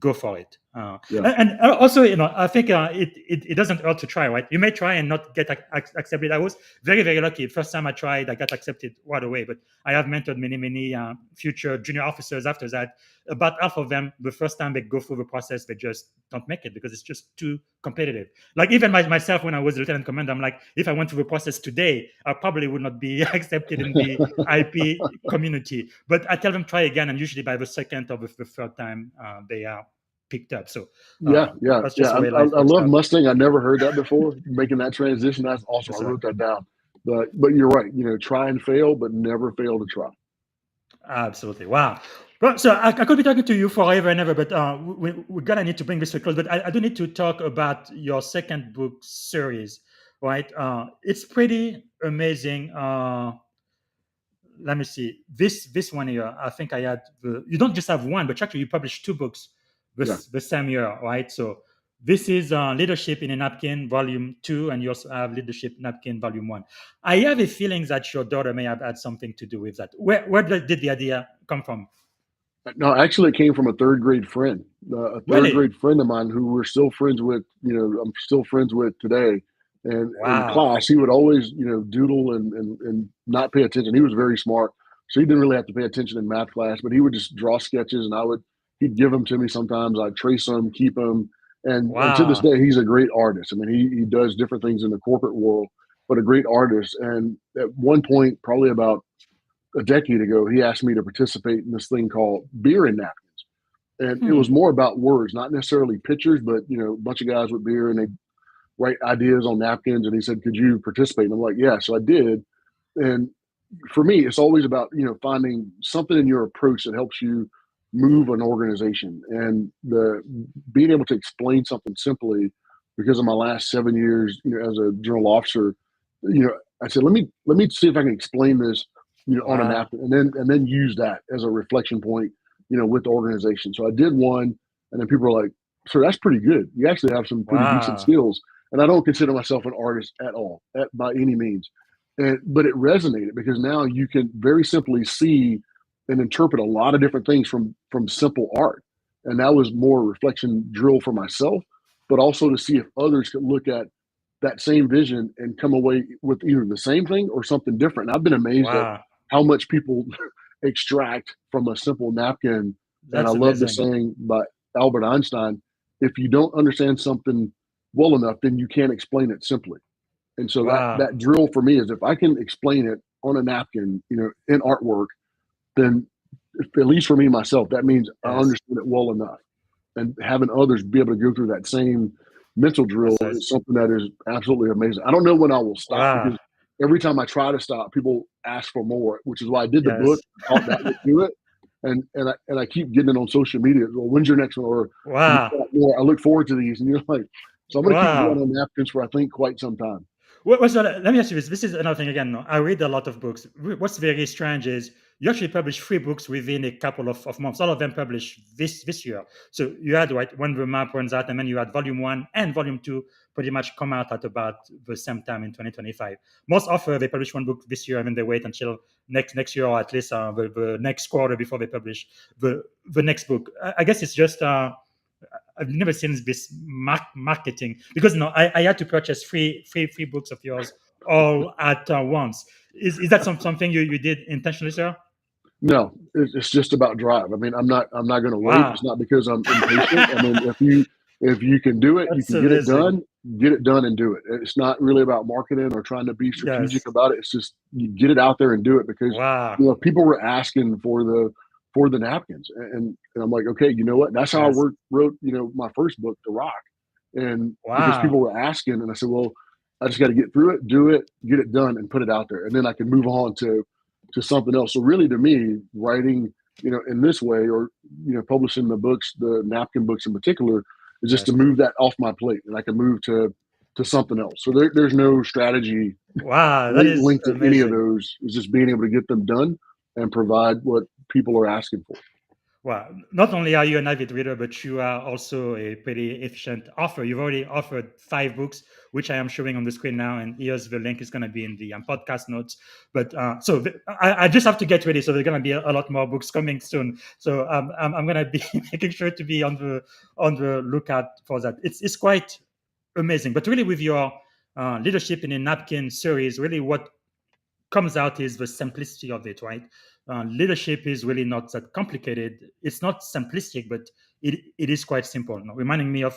go for it. And also, I think it doesn't hurt to try, right? You may try and not get accepted. I was very, very lucky. First time I tried, I got accepted right away. But I have mentored many future junior officers after that. About half of them, the first time they go through the process, they just don't make it because it's just too competitive. Like even myself, when I was a lieutenant commander, I'm like, if I went through the process today, I probably would not be accepted in the IP community. But I tell them try again, and usually by the second or the third time, they are picked up. So I love Mustang. I never heard that before. Making that transition, that's awesome. I wrote that down. But you're right. Try and fail, but never fail to try. Absolutely. Wow. Well, so I could be talking to you forever and ever, but we're gonna need to bring this to a close. But I do need to talk about your second book series, right? It's pretty amazing. Let me see. This one here, I think I had you don't just have one, but actually you published two books the same year, right? So this is Leadership in a Napkin, Volume 2, and you also have Leadership Napkin, Volume 1. I have a feeling that your daughter may have had something to do with that. Where did the idea come from? No, actually, it came from a third grade friend, grade friend of mine who we're still friends with. I'm still friends with today. And in class, he would always, doodle and not pay attention. He was very smart, so he didn't really have to pay attention in math class. But he would just draw sketches, and he'd give them to me sometimes. I'd trace them, keep them, and to this day, he's a great artist. I mean, he does different things in the corporate world, but a great artist. And at one point, probably about a decade ago, he asked me to participate in this thing called beer and napkins. And it was more about words, not necessarily pictures, but, a bunch of guys with beer and they write ideas on napkins. And he said, could you participate? And I'm like, yeah. So I did. And for me, it's always about, finding something in your approach that helps you move an organization, and being able to explain something simply, because of my last 7 years, as a general officer, I said, let me see if I can explain this, on a Wow. napkin, and then use that as a reflection point, with the organization. So I did one, and then people were like, "Sir, that's pretty good. You actually have some pretty decent Wow. skills." And I don't consider myself an artist at all, by any means. But it resonated because now you can very simply see and interpret a lot of different things from simple art. And that was more a reflection drill for myself, but also to see if others could look at that same vision and come away with either the same thing or something different. And I've been amazed at Wow. how much people extract from a simple napkin. And I That's love the amazing. saying by Albert Einstein, if you don't understand something well enough, then you can't explain it simply. And so Wow. that drill for me is if I can explain it on a napkin, in artwork, then at least for me myself, that means I Yes. understand it well enough. And having others be able to go through that same mental drill is Process. something that is absolutely amazing. I don't know when I will stop Wow. because every time I try to stop, people ask for more, which is why I did the book. Yes. I thought that would do it. And I keep getting it on social media. Well, when's your next one? Or you Wow. got more. I look forward to these. And you're like, so I'm going to keep going Wow. on napkins for I think quite some time. Let me ask you this. This is another thing again. No, I read a lot of books. What's very strange is you actually published 3 books within a couple of months. All of them published this year. So you had when the map runs out, and then you had volume 1 and volume 2 pretty much come out at about the same time in 2025. Most authors they publish 1 book this year and then they wait until next year or at least the next quarter before they publish the next book. I guess it's just I've never seen this marketing because I had to purchase three books of yours all at once. Is that something you did intentionally, sir? No, it's just about drive. I mean, I'm not going to wait. Wow, It's not because I'm impatient. I mean, if you can do it, you that's can get it amazing. done. Get it done and do it. It's not really about marketing or trying to be strategic Yes. about it. It's just you get it out there and do it because Wow. people were asking for the napkins, and I'm like, okay, you know what? That's how I Yes. wrote my first book, The Rock, and because people Wow. were asking, and I said, well, I just got to get through it, do it, get it done, and put it out there, and then I can move on to something else. So really, to me, writing, in this way, or publishing the books, the napkin books in particular, is just to Yes. move that off my plate, and I can move to something else. So there's no strategy Wow. That is linked to any of amazing. those. It's just being able to get them done and provide what people are asking for. Well, not only are you an avid reader, but you are also a pretty efficient author. You've already authored 5 books, which I am showing on the screen now, and here's the link. Is going to be in the podcast notes. But I just have to get ready. So there's going to be a lot more books coming soon. So I'm going to be making sure to be on the lookout for that. It's quite amazing. But really, with your leadership in a napkin series, really what comes out is the simplicity of it, right? Leadership is really not that complicated. It's not simplistic, but it is quite simple. Reminding me of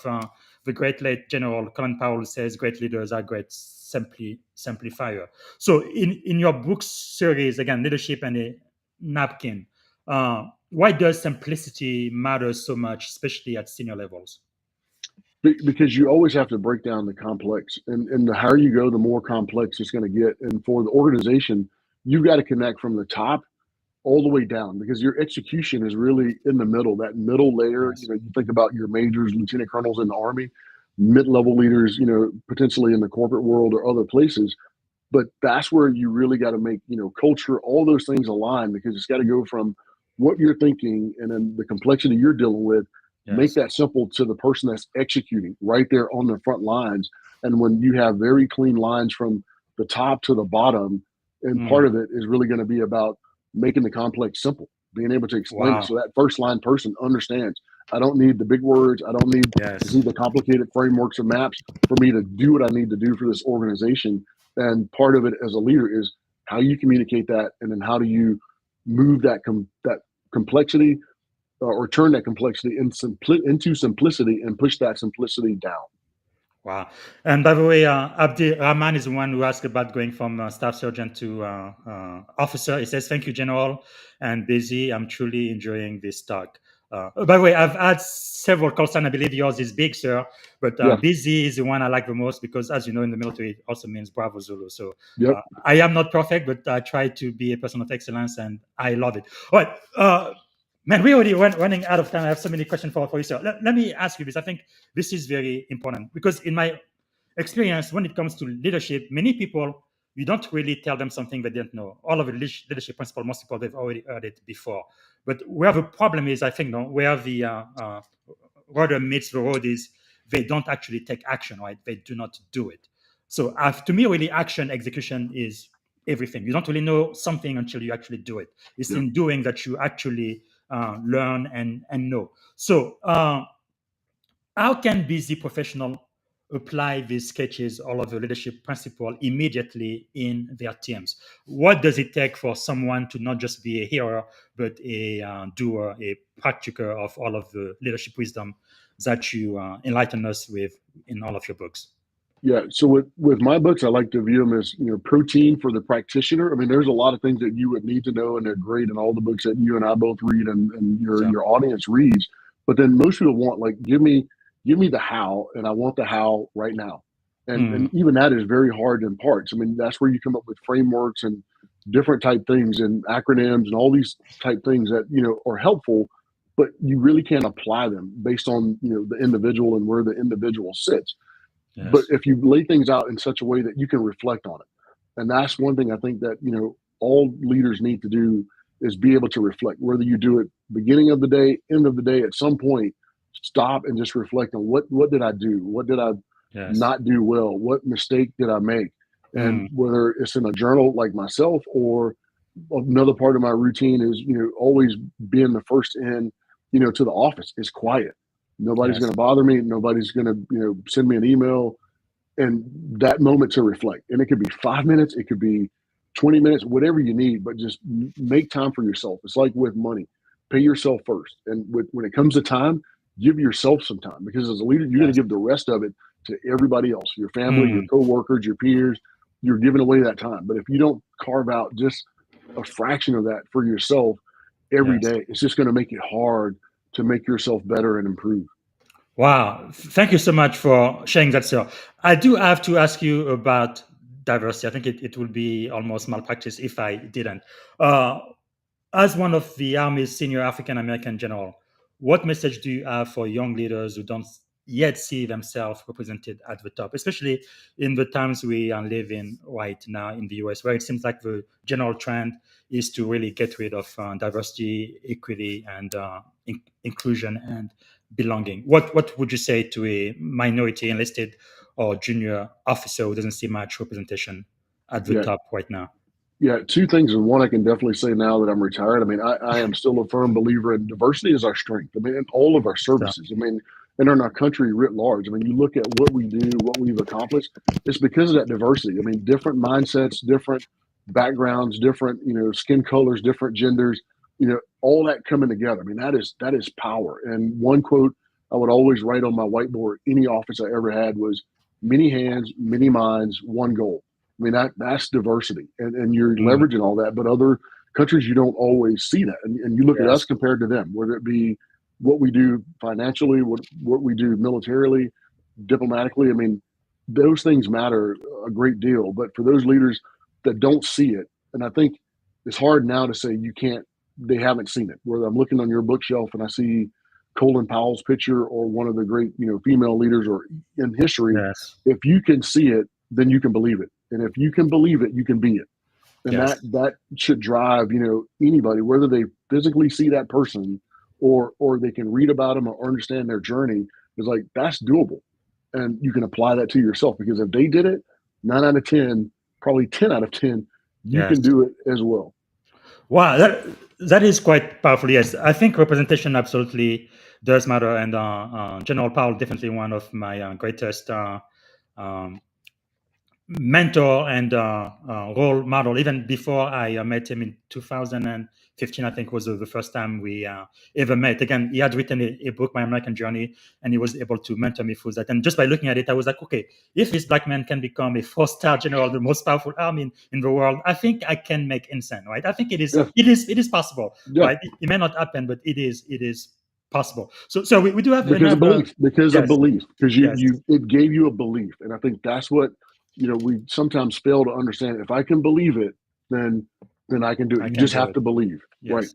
the great late General Colin Powell says, "Great leaders are great simplifier." So in your book series, again, leadership and a napkin, why does simplicity matter so much, especially at senior levels? Because you always have to break down the complex, and the higher you go, the more complex it's going to get. And for the organization, you've got to connect from the top all the way down because your execution is really in the middle, that middle layer. Yes. You think about your majors, lieutenant colonels in the Army, mid-level leaders, potentially in the corporate world or other places. But that's where you really got to make, culture, all those things align because it's got to go from what you're thinking and then the complexity you're dealing with, make Yes. that simple to the person that's executing right there on the front lines. And when you have very clean lines from the top to the bottom, and part Mm. of it is really going to be about making the complex simple, being able to explain it Wow. so that first line person understands. I don't need the big words. I don't need to Yes. see the complicated frameworks and maps for me to do what I need to do for this organization. And part of it as a leader is how you communicate that, and then how do you move that complexity or turn that complexity into simplicity and push that simplicity down. Wow. And by the way, Abdi Rahman is the one who asked about going from staff sergeant to officer. He says, "Thank you, General and Busy. I'm truly enjoying this talk." By the way, I've had several call signs. I believe yours is Big, sir. But Yeah. Busy is the one I like the most because, as you know, in the military, it also means Bravo Zulu. So Yep. I am not perfect, but I try to be a person of excellence, and I love it. All right. Man, we already running out of time. I have so many questions for you, sir. Let me ask you this. I think this is very important because in my experience, when it comes to leadership, many people you don't really tell them something they didn't know. All of the leadership principle, most people, they've already heard it before. But where the problem is, I think, where the rudder meets the road is they don't actually take action, right? They do not do it. So to me, really, action execution is everything. You don't really know something until you actually do it. It's in doing that you actually learn and know. So how can busy professional apply these sketches, all of the leadership principle immediately in their teams? What does it take for someone to not just be a hearer, but a doer, a practitioner of all of the leadership wisdom that you enlighten us with in all of your books? Yeah. So with my books, I like to view them as, protein for the practitioner. I mean, there's a lot of things that you would need to know, and they're great in all the books that you and I both read, and your audience reads. But then most people want, like, give me the how, and I want the how right now. And even that is very hard in parts. I mean, that's where you come up with frameworks and different type things and acronyms and all these type things that, are helpful, but you really can't apply them based on, the individual and where the individual sits. Yes. But if you lay things out in such a way that you can reflect on it, and that's one thing I think that, all leaders need to do is be able to reflect, whether you do it beginning of the day, end of the day, at some point, stop and just reflect on what did I do? What did I not do well? What mistake did I make? And whether it's in a journal like myself, or another part of my routine is, always being the first in, to the office. It's quiet. Nobody's going to bother me. Nobody's going to, send me an email. And that moment to reflect. And it could be 5 minutes. It could be 20 minutes, whatever you need, but just make time for yourself. It's like with money. Pay yourself first. And when it comes to time, give yourself some time, because as a leader, you're going to give the rest of it to everybody else, your family, your coworkers, your peers. You're giving away that time. But if you don't carve out just a fraction of that for yourself every day, it's just going to make it hard to make yourself better and improve. Wow. Thank you so much for sharing that, sir. I do have to ask you about diversity. I think it would be almost malpractice if I didn't. As one of the Army's senior African-American general, what message do you have for young leaders who don't yet see themselves represented at the top, especially in the times we are living right now in the US, where it seems like the general trend is to really get rid of diversity, equity, and inclusion and belonging? What would you say to a minority enlisted or junior officer who doesn't see much representation at the top right now? Yeah, two things. And one, I can definitely say now that I'm retired, I mean, I am still a firm believer in diversity is our strength. I mean, in all of our services. I mean, and in our country writ large. I mean, you look at what we do, what we've accomplished, it's because of that diversity. I mean, different mindsets, different backgrounds, different, skin colors, different genders, all that coming together. I mean, that is power. And one quote I would always write on my whiteboard, any office I ever had, was many hands, many minds, one goal. I mean, that's diversity, and you're leveraging all that. But other countries, you don't always see that. And you look at us compared to them, whether it be what we do financially, what we do militarily, diplomatically. I mean, those things matter a great deal. But for those leaders that don't see it, and I think it's hard now to say they haven't seen it. Where I'm looking on your bookshelf and I see Colin Powell's picture, or one of the great, female leaders or in history. If you can see it, then you can believe it. And if you can believe it, you can be it. And that should drive, anybody, whether they physically see that person or they can read about them or understand their journey, is like, that's doable. And you can apply that to yourself, because if they did it, 9 out of 10, probably 10 out of 10, you can do it as well. Wow, that is quite powerful. Yes, I think representation absolutely does matter. And General Powell, definitely one of my greatest mentor and role model. Even before I met him in 2015, I think was the first time we ever met. Again, he had written a book, My American Journey, and he was able to mentor me through that. And just by looking at it, I was like, okay, if this black man can become a 4-star general, the most powerful army in the world, I think I can make ensign, right? I think it is possible, right? It may not happen, but it is possible. So we do have because of belief, because it gave you a belief, and I think that's what we sometimes fail to understand. If I can believe it, then I can do it. You just have to believe, right?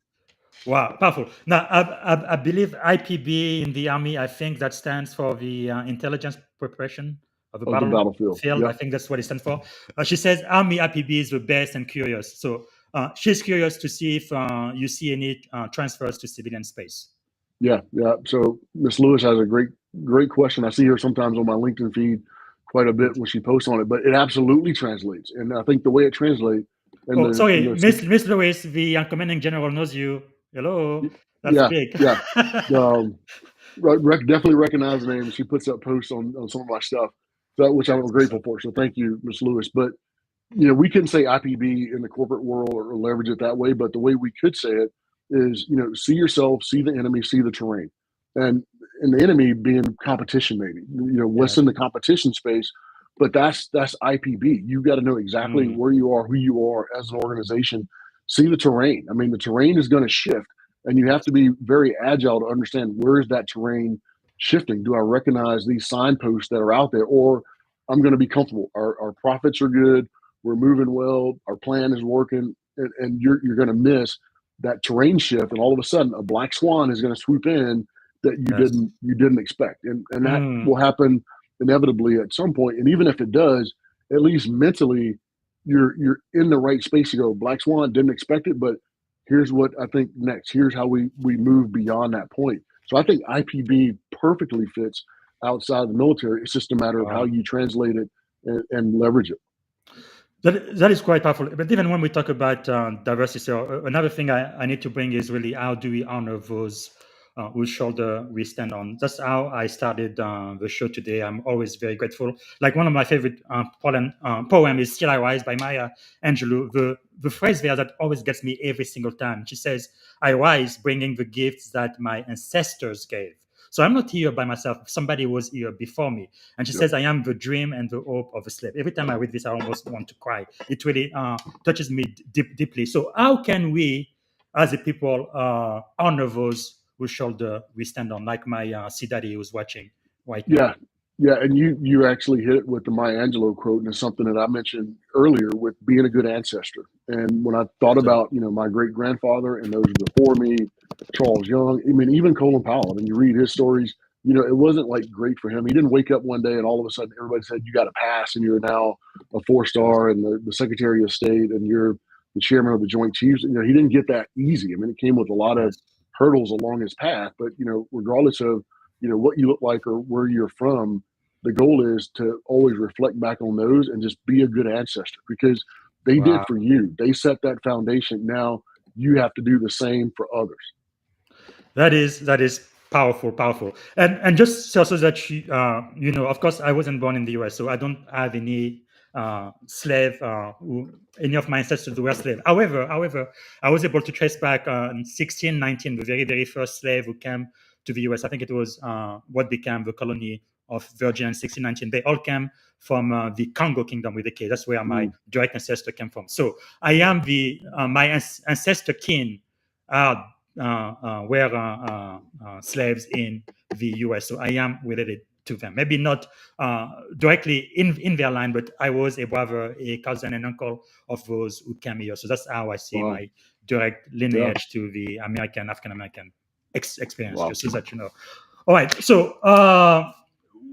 Wow, powerful. Now, I believe IPB in the Army, I think that stands for the Intelligence Preparation the of the battlefield. battlefield. I Yep. think that's what it stands for. She says Army IPB is the best and curious. So she's curious to see if you see any transfers to civilian space. Yeah. So Miss Lewis has a great question. I see her sometimes on my LinkedIn feed quite a bit when she posts on it, but it absolutely translates. And I think the way it translates. Sorry, Miss Lewis, the commanding general knows you. Hello, that's big. Yeah. Definitely recognize the name. She puts up posts on some of my stuff, which I'm grateful for. So thank you, Miss Lewis. But we couldn't say IPB in the corporate world or leverage it that way. But the way we could say it is, see yourself, see the enemy, see the terrain, and the enemy being competition. Maybe what's in the competition space, but that's IPB. You got to know exactly where you are, who you are as an organization. See the terrain. I mean, the terrain is going to shift. And you have to be very agile to understand where is that terrain shifting. Do I recognize these signposts that are out there, or I'm going to be comfortable? Our profits are good. We're moving well. Our plan is working, and you're going to miss that terrain shift, and all of a sudden, a black swan is going to swoop in that you didn't expect, and that will happen inevitably at some point. And even if it does, at least mentally, you're in the right space. You go, black swan, didn't expect it, but here's what I think next. Here's how we move beyond that point. So I think IPB perfectly fits outside the military. It's just a matter of how you translate it and leverage it. That is quite powerful. But even when we talk about diversity, so another thing I need to bring is really how do we honor those whose shoulder we stand on. That's how I started the show today. I'm always very grateful. Like one of my favorite poem is Still I Rise by Maya Angelou. The phrase there that always gets me every single time. She says, I rise bringing the gifts that my ancestors gave. So I'm not here by myself. Somebody was here before me. And she says, I am the dream and the hope of a slave. Every time I read this, I almost want to cry. It really touches me deeply. So how can we, as a people, honor those whose shoulder we stand on, like my sea daddy who's watching right now? Yeah, and you actually hit it with the Maya Angelou quote, and it's something that I mentioned earlier with being a good ancestor. And when I thought about, my great grandfather and those before me, Charles Young, I mean, even Colin Powell, and you read his stories, it wasn't like great for him. He didn't wake up one day and all of a sudden everybody said, you got to pass and you're now a 4-star and the Secretary of State and you're the chairman of the Joint Chiefs. He didn't get that easy. I mean, it came with a lot of hurdles along his path, but, regardless of, what you look like or where you're from, the goal is to always reflect back on those and just be a good ancestor because they did for you. They set that foundation. Now you have to do the same for others. That is powerful. And just so that of course, I wasn't born in the US, so I don't have any slave. Any of my ancestors were slave. However, I was able to trace back in 1619, the very, very first slave who came to the US. I think it was what became the colony of Virginia in 1619. They all came from the Congo Kingdom with the K. That's where my direct ancestor came from. So I am my ancestor kin were slaves in the US. So I am related to them. Maybe not directly in their line, but I was a brother, a cousin, and uncle of those who came here. So that's how I see my direct lineage to the African-American experience, just so that you know. All right, so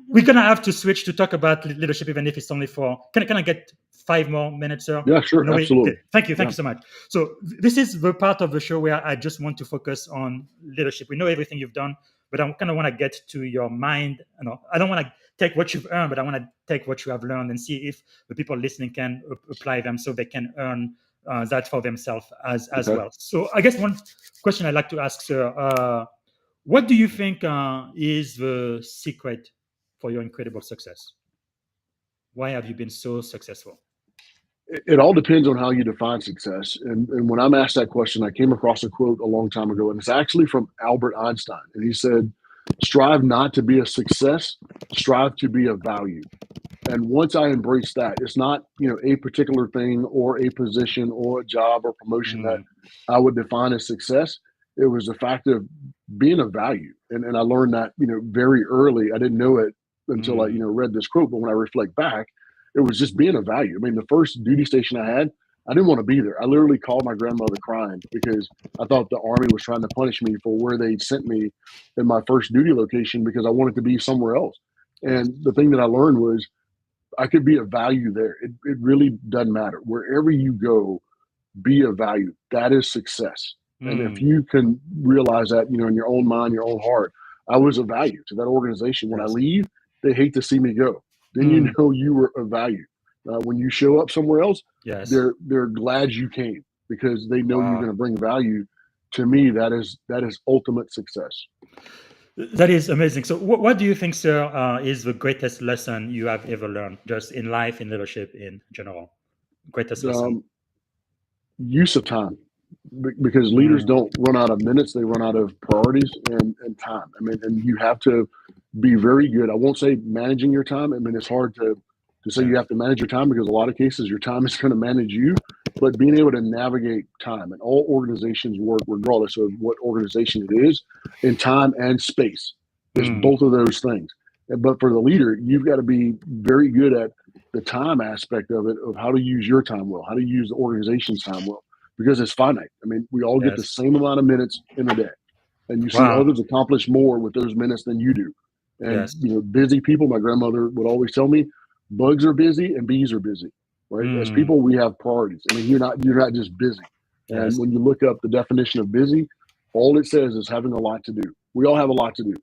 we're gonna have to switch to talk about leadership, even if it's only for. Can I get 5 more minutes, sir? Yeah, sure, absolutely. Thank you so much. So this is the part of the show where I just want to focus on leadership. We know everything you've done, but I kind of want to get to your mind. I don't want to take what you've earned, but I want to take what you have learned and see if the people listening can apply them so they can earn that for themselves as well. So I guess one question I'd like to ask, sir, what do you think is the secret for your incredible success? Why have you been so successful? It all depends on how you define success. And when I'm asked that question, I came across a quote a long time ago, and it's actually from Albert Einstein. And he said, strive not to be a success, strive to be a value. And once I embrace that, it's not, a particular thing or a position or a job or promotion that I would define as success. It was the fact of being a value. And I learned that, very early. I didn't know it until I, read this quote. But when I reflect back, it was just being a value. I mean, the first duty station I had, I didn't want to be there. I literally called my grandmother crying because I thought the Army was trying to punish me for where they sent me in my first duty location because I wanted to be somewhere else. And the thing that I learned was I could be a value there. It really doesn't matter. Wherever you go, be a value. That is success. And if you can realize that, in your own mind, your own heart, I was a value to that organization. When I leave, they hate to see me go. Then you know you were a value. When you show up somewhere else, they're glad you came because they know you're going to bring value. To me, that is ultimate success. That is amazing. So what do you think, sir, is the greatest lesson you have ever learned, just in life, in leadership in general? Greatest lesson? Use of time. Because leaders don't run out of minutes, they run out of priorities and time. I mean, and you have to be very good. I won't say managing your time. I mean, it's hard to say you have to manage your time because a lot of cases your time is going to manage you, but being able to navigate time. And all organizations work regardless of what organization it is, in time and space. It's both of those things. But for the leader, you've got to be very good at the time aspect of it, of how to use your time well, how to use the organization's time well. Because it's finite. I mean, we all get the same amount of minutes in a day, and you see others accomplish more with those minutes than you do. And busy people. My grandmother would always tell me, bugs are busy and bees are busy. Right? As people, we have priorities. I mean, you're not just busy. And when you look up the definition of busy, all it says is having a lot to do. We all have a lot to do,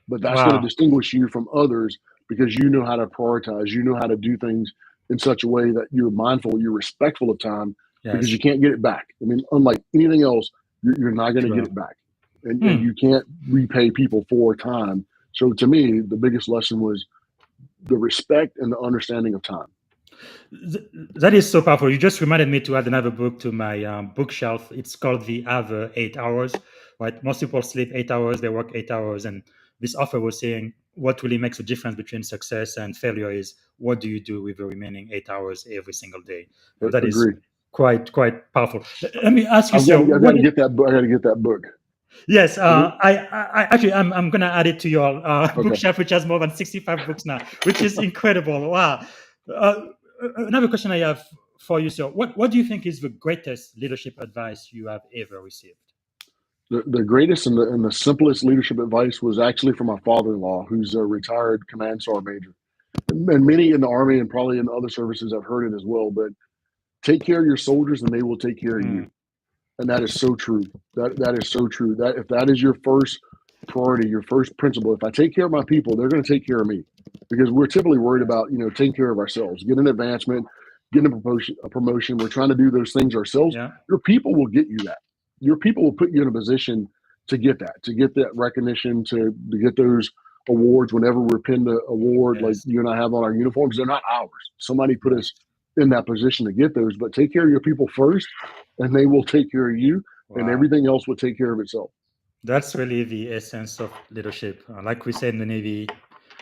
but that's going to distinguish you from others because you know how to prioritize. You know how to do things in such a way that you're mindful, you're respectful of time. Because you can't get it back. I mean, unlike anything else, you're not going to get it back. And you can't repay people for time. So to me, the biggest lesson was the respect and the understanding of time. That is so powerful. You just reminded me to add another book to my bookshelf. It's called The Other 8 Hours. Right? Most people sleep 8 hours, they work 8 hours. And this author was saying what really makes a difference between success and failure is what do you do with the remaining 8 hours every single day. That is quite powerful. Let me ask you, I got to get that book. I got to get that book. Yes, I actually I'm gonna add it to your bookshelf, which has more than 65 books now, which is incredible. Wow. Another question I have for you, sir. What do you think is the greatest leadership advice you have ever received? The greatest and the simplest leadership advice was actually from my father-in-law, who's a retired command sergeant major, and many in the Army and probably in other services have heard it as well. But take care of your soldiers, and they will take care of you. And that is so true. That is so true. That if that is your first priority, your first principle, if I take care of my people, they're going to take care of me. Because we're typically worried about, taking care of ourselves, getting an advancement, getting a promotion. We're trying to do those things ourselves. Your people will get you that. Your people will put you in a position to get that recognition, to get those awards whenever we're pinned an award like you and I have on our uniforms. They're not ours. Somebody put us in that position to get those, but take care of your people first and they will take care of you and everything else will take care of itself. That's really the essence of leadership. Like we said in the Navy,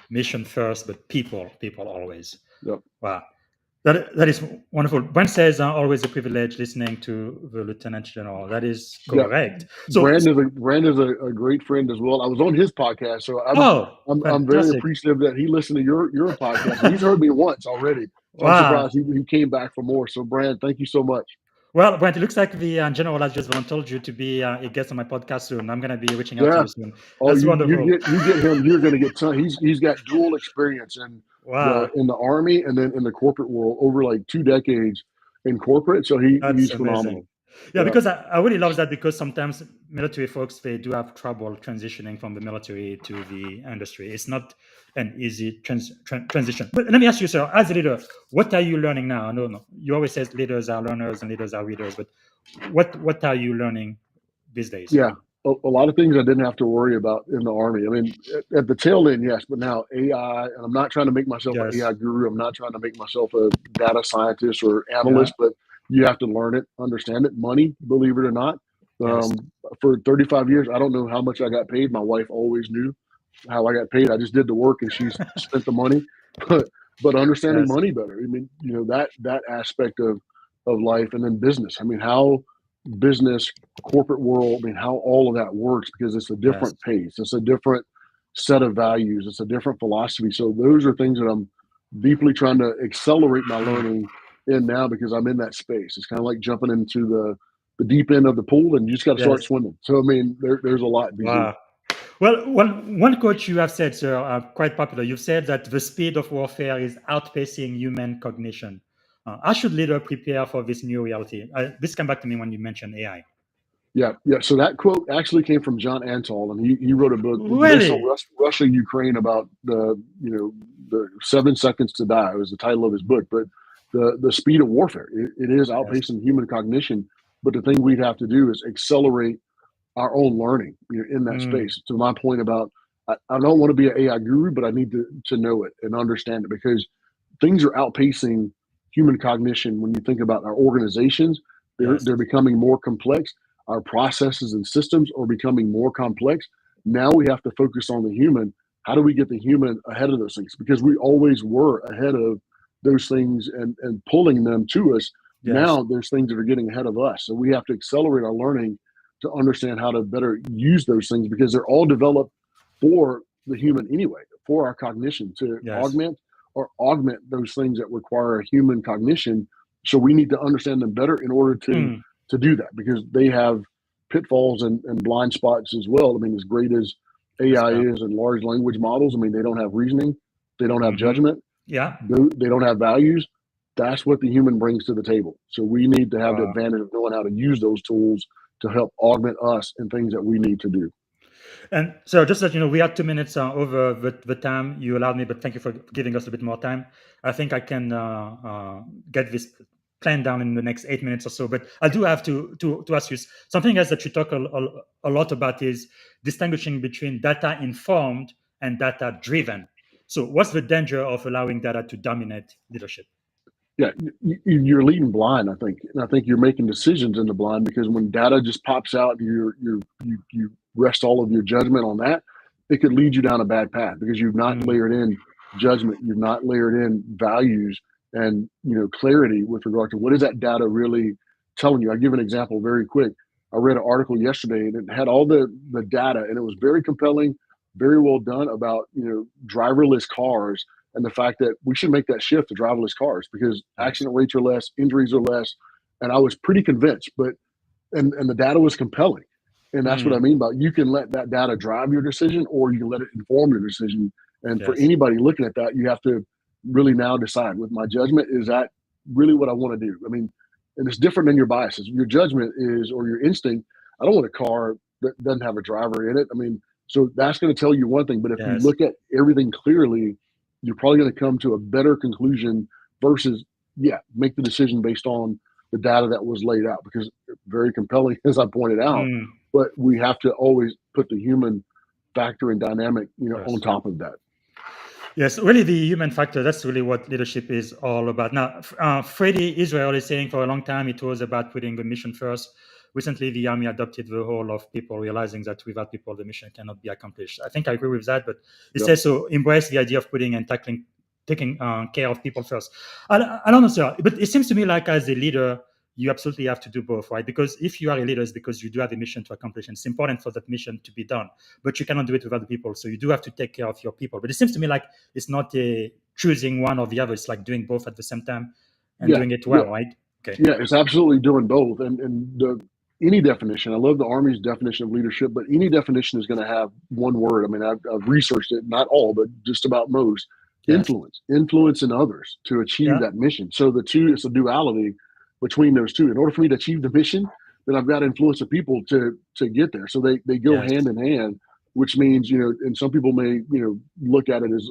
mission first, but people always. Yep. Wow. That is wonderful. Brent says, always a privilege listening to the Lieutenant General. That is correct. So Brand is a great friend as well. I was on his podcast, so I'm very appreciative that he listened to your podcast. He's heard me once already. So I'm surprised he came back for more. So Brand, thank you so much. Well, Brent, it looks like the General has just told you to be a guest on my podcast soon. I'm going to be reaching out to you soon. That's wonderful. You get him. You're going to get he's got dual experience in the Army and then in the corporate world over like 2 decades in corporate. So he's phenomenal. Yeah, because I really love that because sometimes military folks, they do have trouble transitioning from the military to the industry. It's not an easy transition. But let me ask you, sir, as a leader, what are you learning now? I know you always say leaders are learners and leaders are readers, but what are you learning these days? Yeah, a lot of things I didn't have to worry about in the Army. I mean, at the tail end, yes, but now AI, and I'm not trying to make myself an AI guru. I'm not trying to make myself a data scientist or analyst, but you have to learn it, understand it. Money, believe it or not. For 35 years, I don't know how much I got paid. My wife always knew how I got paid. I just did the work and she spent the money. But understanding money better. I mean, that aspect of life, and then business. I mean, how business, corporate world, I mean, how all of that works, because it's a different pace. It's a different set of values. It's a different philosophy. So those are things that I'm deeply trying to accelerate my learning in now, because I'm in that space. It's kind of like jumping into the deep end of the pool and you just got to start swimming. So, I mean, there's a lot. Wow. Well, one quote you have said, sir, quite popular. You've said that the speed of warfare is outpacing human cognition. How should leaders prepare for this new reality? This came back to me when you mentioned AI. Yeah, yeah. So that quote actually came from John Antal, and he wrote a book based on Really? Russia, Ukraine, about the 7 seconds to die was the title of his book. But the speed of warfare, it is Yes. outpacing human cognition. But the thing we'd have to do is accelerate our own learning, in that Mm, space. To my point about, I don't want to be an AI guru, but I need to know it and understand it, because things are outpacing human cognition. When you think about our organizations, yes. they're becoming more complex. Our processes and systems are becoming more complex. Now we have to focus on the human. How do we get the human ahead of those things? Because we always were ahead of those things and pulling them to us. Yes. Now there's things that are getting ahead of us. So we have to accelerate our learning to understand how to better use those things, because they're all developed for the human anyway, for our cognition to Yes. augment those things that require human cognition. So we need to understand them better in order Mm, to do that, because they have pitfalls and blind spots as well. I mean, as great as yes, AI sir. is and large language models, I mean, they don't have reasoning, they don't have Hmm. judgment, Yeah. they don't have values. That's what the human brings to the table. So we need to have the Wow. advantage of knowing how to use those tools to help augment us in things that we need to do. And so, just that you know, we are 2 minutes over the time you allowed me, but thank you for giving us a bit more time. I think I can get this plan down in the next 8 minutes or so. But I do have to ask you something else that you talk a lot about is distinguishing between data informed and data driven. So, what's the danger of allowing data to dominate leadership? Yeah, you're leading blind, I think, and I think you're making decisions in the blind, because when data just pops out, you rest all of your judgment on that. It could lead you down a bad path, because you've not Mm, layered in judgment, you've not layered in values and clarity with regard to what is that data really telling you. I give an example very quick. I read an article yesterday, and it had all the data, and it was very compelling, very well done, about driverless cars, and the fact that we should make that shift to driverless cars, because yes. accident rates are less, injuries are less. And I was pretty convinced, but and the data was compelling. And that's what I Mm, mean about, you can let that data drive your decision, or you can let it inform your decision. And for yes. anybody looking at that, you have to really now decide, with my judgment, is that really what I want to do? I mean, and it's different than your biases. Your judgment is, or your instinct, I don't want a car that doesn't have a driver in it. I mean, so that's going to tell you one thing. But if you Yes. look at everything clearly, you're probably going to come to a better conclusion versus, yeah, make the decision based on the data that was laid out, because very compelling, as I pointed out. Mm, But we have to always put the human factor and dynamic, on yes. top of that. Yes, really, the human factor, that's really what leadership is all about. Now, Freddie Israel is saying for a long time it was about putting the mission first. Recently, the Army adopted the whole of people realizing that without people, the mission cannot be accomplished. I think I agree with that, but it Yep. says so embrace the idea of putting and tackling, taking care of people first. I don't know, sir, but it seems to me like as a leader, you absolutely have to do both, right? Because if you are a leader, it's because you do have a mission to accomplish, and it's important for that mission to be done. But you cannot do it with other people, so you do have to take care of your people. But it seems to me like it's not choosing one or the other. It's like doing both at the same time and Yeah. doing it Yeah. well, right? Okay. Yeah. It's absolutely doing both. Any definition, I love the Army's definition of leadership, but any definition is going to have one word. I mean, I've researched it, not all, but just about most. Yes. Influence in others to achieve Yeah. that mission. So the two, it's a duality between those two. In order for me to achieve the mission, then I've got to influence the people to get there. So they go Yes. hand in hand, which means, and some people may, look at it as,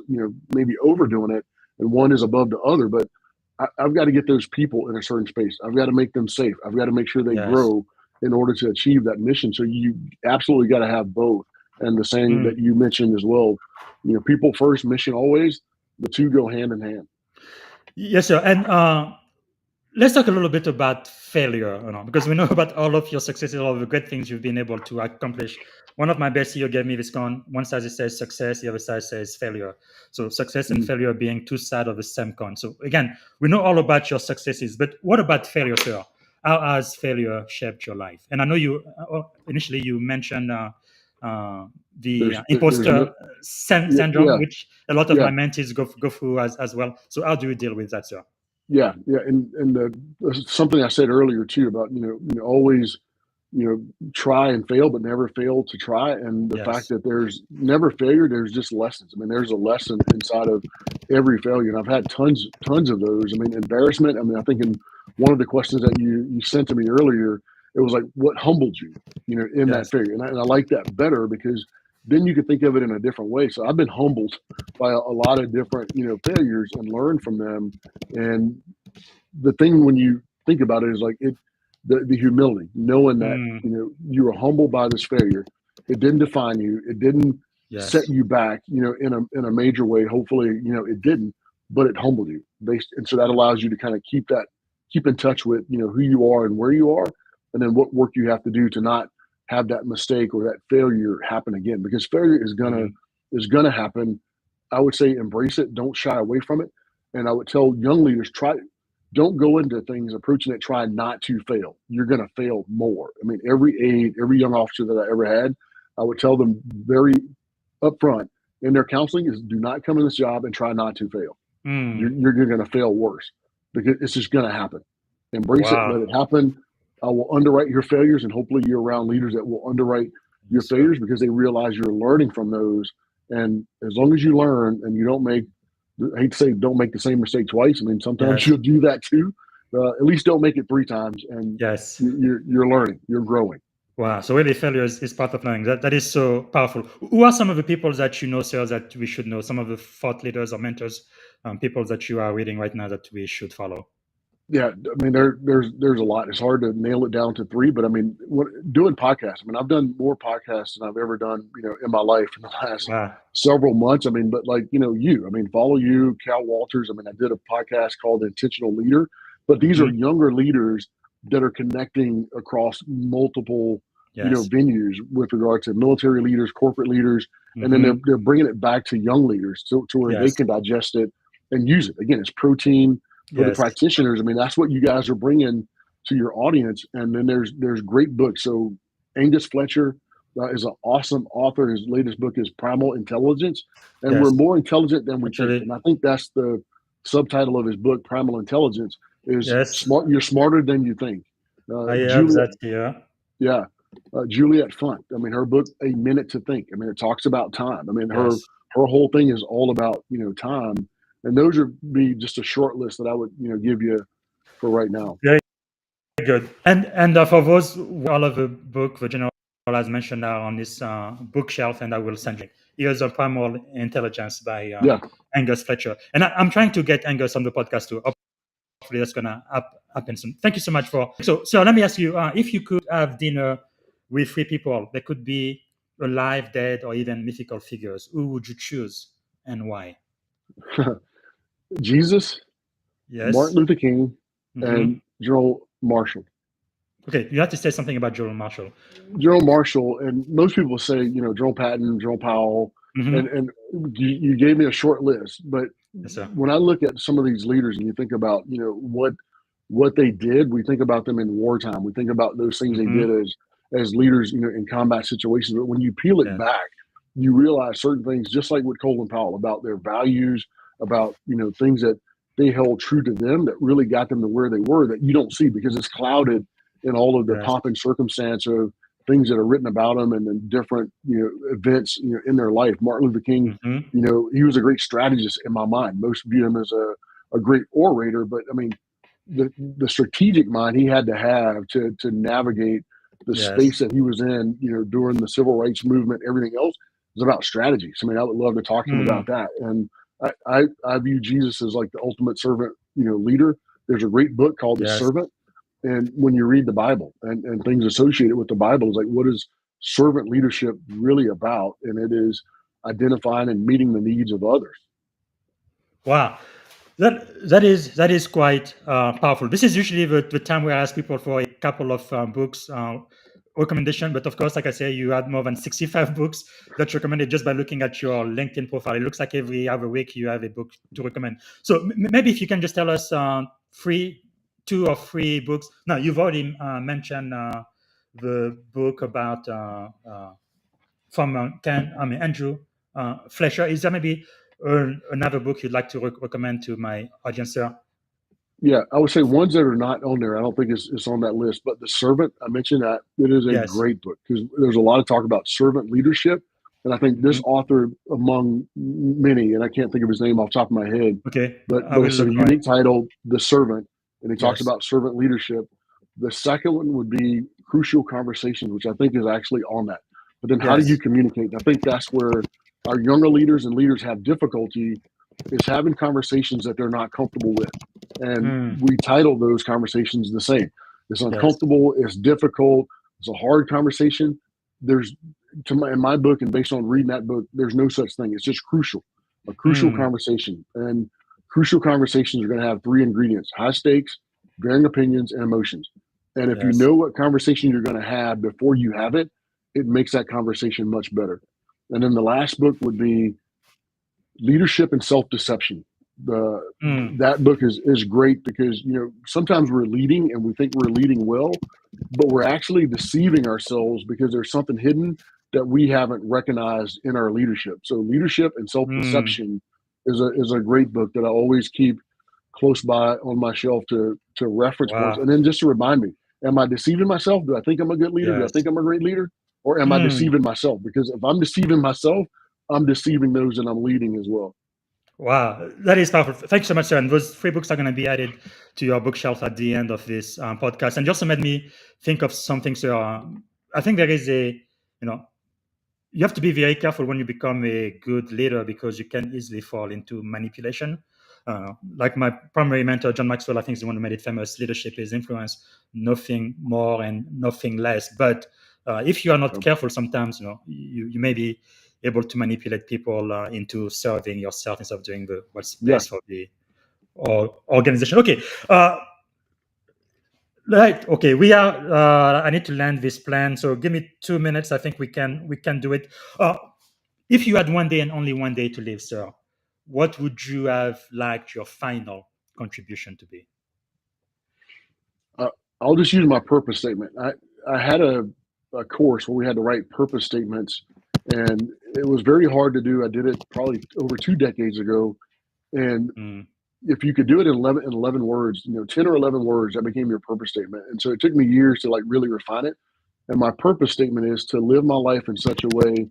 maybe overdoing it, and one is above the other. But I've got to get those people in a certain space. I've got to make them safe. I've got to make sure they Yes. grow in order to achieve that mission. So you absolutely got to have both. And the saying Mm. that you mentioned as well, people first, mission always. The two go hand in hand. Yes, sir. And let's talk a little bit about failure, because we know about all of your successes, all of the great things you've been able to accomplish. One of my best CEO gave me this con. One side it says success, the other side says failure. So success and Mhm. failure being two sides of the same coin. So again, we know all about your successes, but what about failure, sir? How has failure shaped your life? And I know you initially you mentioned the There's no, imposter syndrome, yeah, which a lot of yeah, my mentees go through as well. So how do you deal with that, sir? yeah. And something I said earlier too about, always try and fail, but never fail to try. And the fact that there's never failure, there's just lessons. I mean, there's a lesson inside of every failure. And I've had tons of those. I mean, embarrassment. I mean, I think in one of the questions that you sent to me earlier, it was like, what humbled you, in that failure? And I like that better, because then you could think of it in a different way. So I've been humbled by a lot of different, failures, and learned from them. And the thing when you think about it is like the humility, knowing that you were humbled by this failure. It didn't define you. It didn't set you back, in a major way. Hopefully, it didn't, but it humbled you. And so that allows you to kind of keep in touch with, who you are and where you are, and then what work you have to do to not have that mistake or that failure happen again. Because failure is gonna happen. I would say embrace it. Don't shy away from it. And I would tell young leaders, don't go into things approaching it trying not to fail. You're going to fail more. I mean, every young officer that I ever had, I would tell them very upfront in their counseling is, do not come in this job and try not to fail. You're going to fail worse, because it's just going to happen. Embrace it, let it happen. I will underwrite your failures, and hopefully you're around leaders that will underwrite your failures, because they realize you're learning from those. And as long as you learn and you don't make, I hate to say, don't make the same mistake twice. I mean, sometimes you'll do that too. At least don't make it 3 times, and you're learning, you're growing. Wow. So really, failure is part of learning. That is so powerful. Who are some of the people that you know, sir, that we should know? Some of the thought leaders or mentors, people that you are reading right now that we should follow? Yeah, I mean, there's a lot. It's hard to nail it down to 3, but I mean, doing podcasts. I mean, I've done more podcasts than I've ever done, in my life in the last several months. I mean, but like, follow you, Cal Walters. I mean, I did a podcast called Intentional Leader, but these are younger leaders that are connecting across multiple, venues with regard to military leaders, corporate leaders, and then they're bringing it back to young leaders to where they can digest it and use it. Again, it's protein. For the practitioners, I mean, that's what you guys are bringing to your audience. And then there's great books. So Angus Fletcher is an awesome author. His latest book is Primal Intelligence, and we're more intelligent than we think. And I think that's the subtitle of his book, Primal Intelligence, is smart. You're smarter than you think. Juliet Funt. I mean, her book, A Minute to Think. I mean, it talks about time. I mean, her whole thing is all about, time. And those would be just a short list that I would, give you for right now. Very good. And for those, all of the book, the general as mentioned are on this bookshelf, and I will send you. Here's a Primal Intelligence by Angus Fletcher. And I'm trying to get Angus on the podcast too. Hopefully that's gonna happen soon. Thank you so much for. So let me ask you, if you could have dinner with 3 people, they could be alive, dead, or even mythical figures, who would you choose and why? Jesus, Martin Luther King, and General Marshall. Okay, you have to say something about General Marshall. General Marshall, and most people say, General Patton, General Powell, and you gave me a short list. But when I look at some of these leaders and you think about, what they did, we think about them in wartime. We think about those things they did as leaders, in combat situations. But when you peel it back, you realize certain things, just like with Colin Powell, about their values, about, things that they held true to them that really got them to where they were, that you don't see because it's clouded in all of the pomp and circumstance of things that are written about them and then different, events, in their life. Martin Luther King, he was a great strategist in my mind. Most view him as a great orator, but I mean, the strategic mind he had to have to navigate the space that he was in, during the civil rights movement, everything else was about strategies. I mean, I would love to talk to him about that. And I view Jesus as like the ultimate servant, leader. There's a great book called The Servant. And when you read the Bible and things associated with the Bible, is like, what is servant leadership really about? And it is identifying and meeting the needs of others. Wow. That is quite powerful. This is usually the time where I ask people for a couple of books recommendation, but of course, like I say, you had more than 65 books that you recommended just by looking at your LinkedIn profile. It looks like every other week you have a book to recommend. So maybe if you can just tell us 2 or 3 books. Now, you've already mentioned the book about from Andrew Fletcher. Is there maybe another book you'd like to recommend to my audience, sir? Yeah, I would say ones that are not on there. I don't think it's on that list. But The Servant, I mentioned that it is a Yes. great book because there's a lot of talk about servant leadership, and I think this Mhm. author, among many, and I can't think of his name off the top of my head, Okay, but I will it's a look for it. unique title, The Servant, and he talks Yes. about servant leadership. The second one would be Crucial Conversations, which I think is actually on that. But then, how do you Yes. communicate? And I think that's where our younger leaders and leaders have difficulty is having conversations that they're not comfortable with. And Mm. we title those conversations the same. It's Yes. uncomfortable, it's difficult, it's a hard conversation. There's in my book, and based on reading that book, there's no such thing. It's just crucial, a crucial Mm. conversation. And crucial conversations are going to have three ingredients: high stakes, varying opinions, and emotions. And if you Yes. know what conversation you're going to have before you have it, it makes that conversation much better. And then the last book would be Leadership and Self-Deception. Mm. That book is great because sometimes we're leading and we think we're leading well, but we're actually deceiving ourselves because there's something hidden that we haven't recognized in our leadership. So Leadership and Mm. Self-Deception is a great book that I always keep close by on my shelf to reference points, Wow. and then just to remind me: am I deceiving myself? Do I think I'm a good leader? Do I Yes. think I'm a great leader? Or am I Mm. deceiving myself? Because if I'm deceiving myself, I'm deceiving those that I'm leading as well. Wow, that is powerful. Thank you so much, sir. And those three books are going to be added to your bookshelf at the end of this podcast. And you also made me think of something, sir. I think there is you have to be very careful when you become a good leader because you can easily fall into manipulation. Like my primary mentor, John Maxwell, I think is the one who made it famous. Leadership is influence, nothing more and nothing less. But if you are not careful, sometimes you may be able to manipulate people into serving yourself instead of doing what's Yeah. best for the organization. Okay. Right. Okay. We are. I need to land this plan. So give me 2 minutes. I think we can do it. If you had one day and only one day to live, sir, what would you have liked your final contribution to be? Uh, I'll just use my purpose statement. I had a course where we had to write purpose statements, and it was very hard to do. I did it probably over 2 decades ago, and Mm. if you could do it in 11 words, 10 or 11 words, that became your purpose statement. And so it took me years to like really refine it. And my purpose statement is to live my life in such a way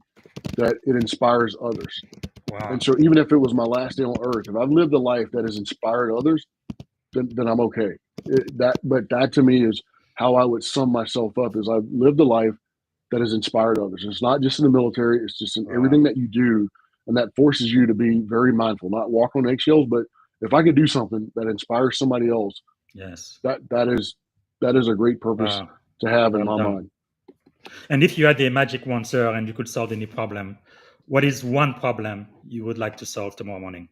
that it inspires others. Wow. And so even if it was my last day on earth, if I've lived a life that has inspired others, then I'm okay. But that to me is how I would sum myself up: is I've lived a life that has inspired others. It's not just in the military; it's just in Wow. everything that you do, and that forces you to be very mindful, not walk on eggshells. But if I could do something that inspires somebody else, Yes. that is a great purpose Wow. to have in Well my done. mind. And if you had a magic wand, sir, and you could solve any problem, what is one problem you would like to solve tomorrow morning?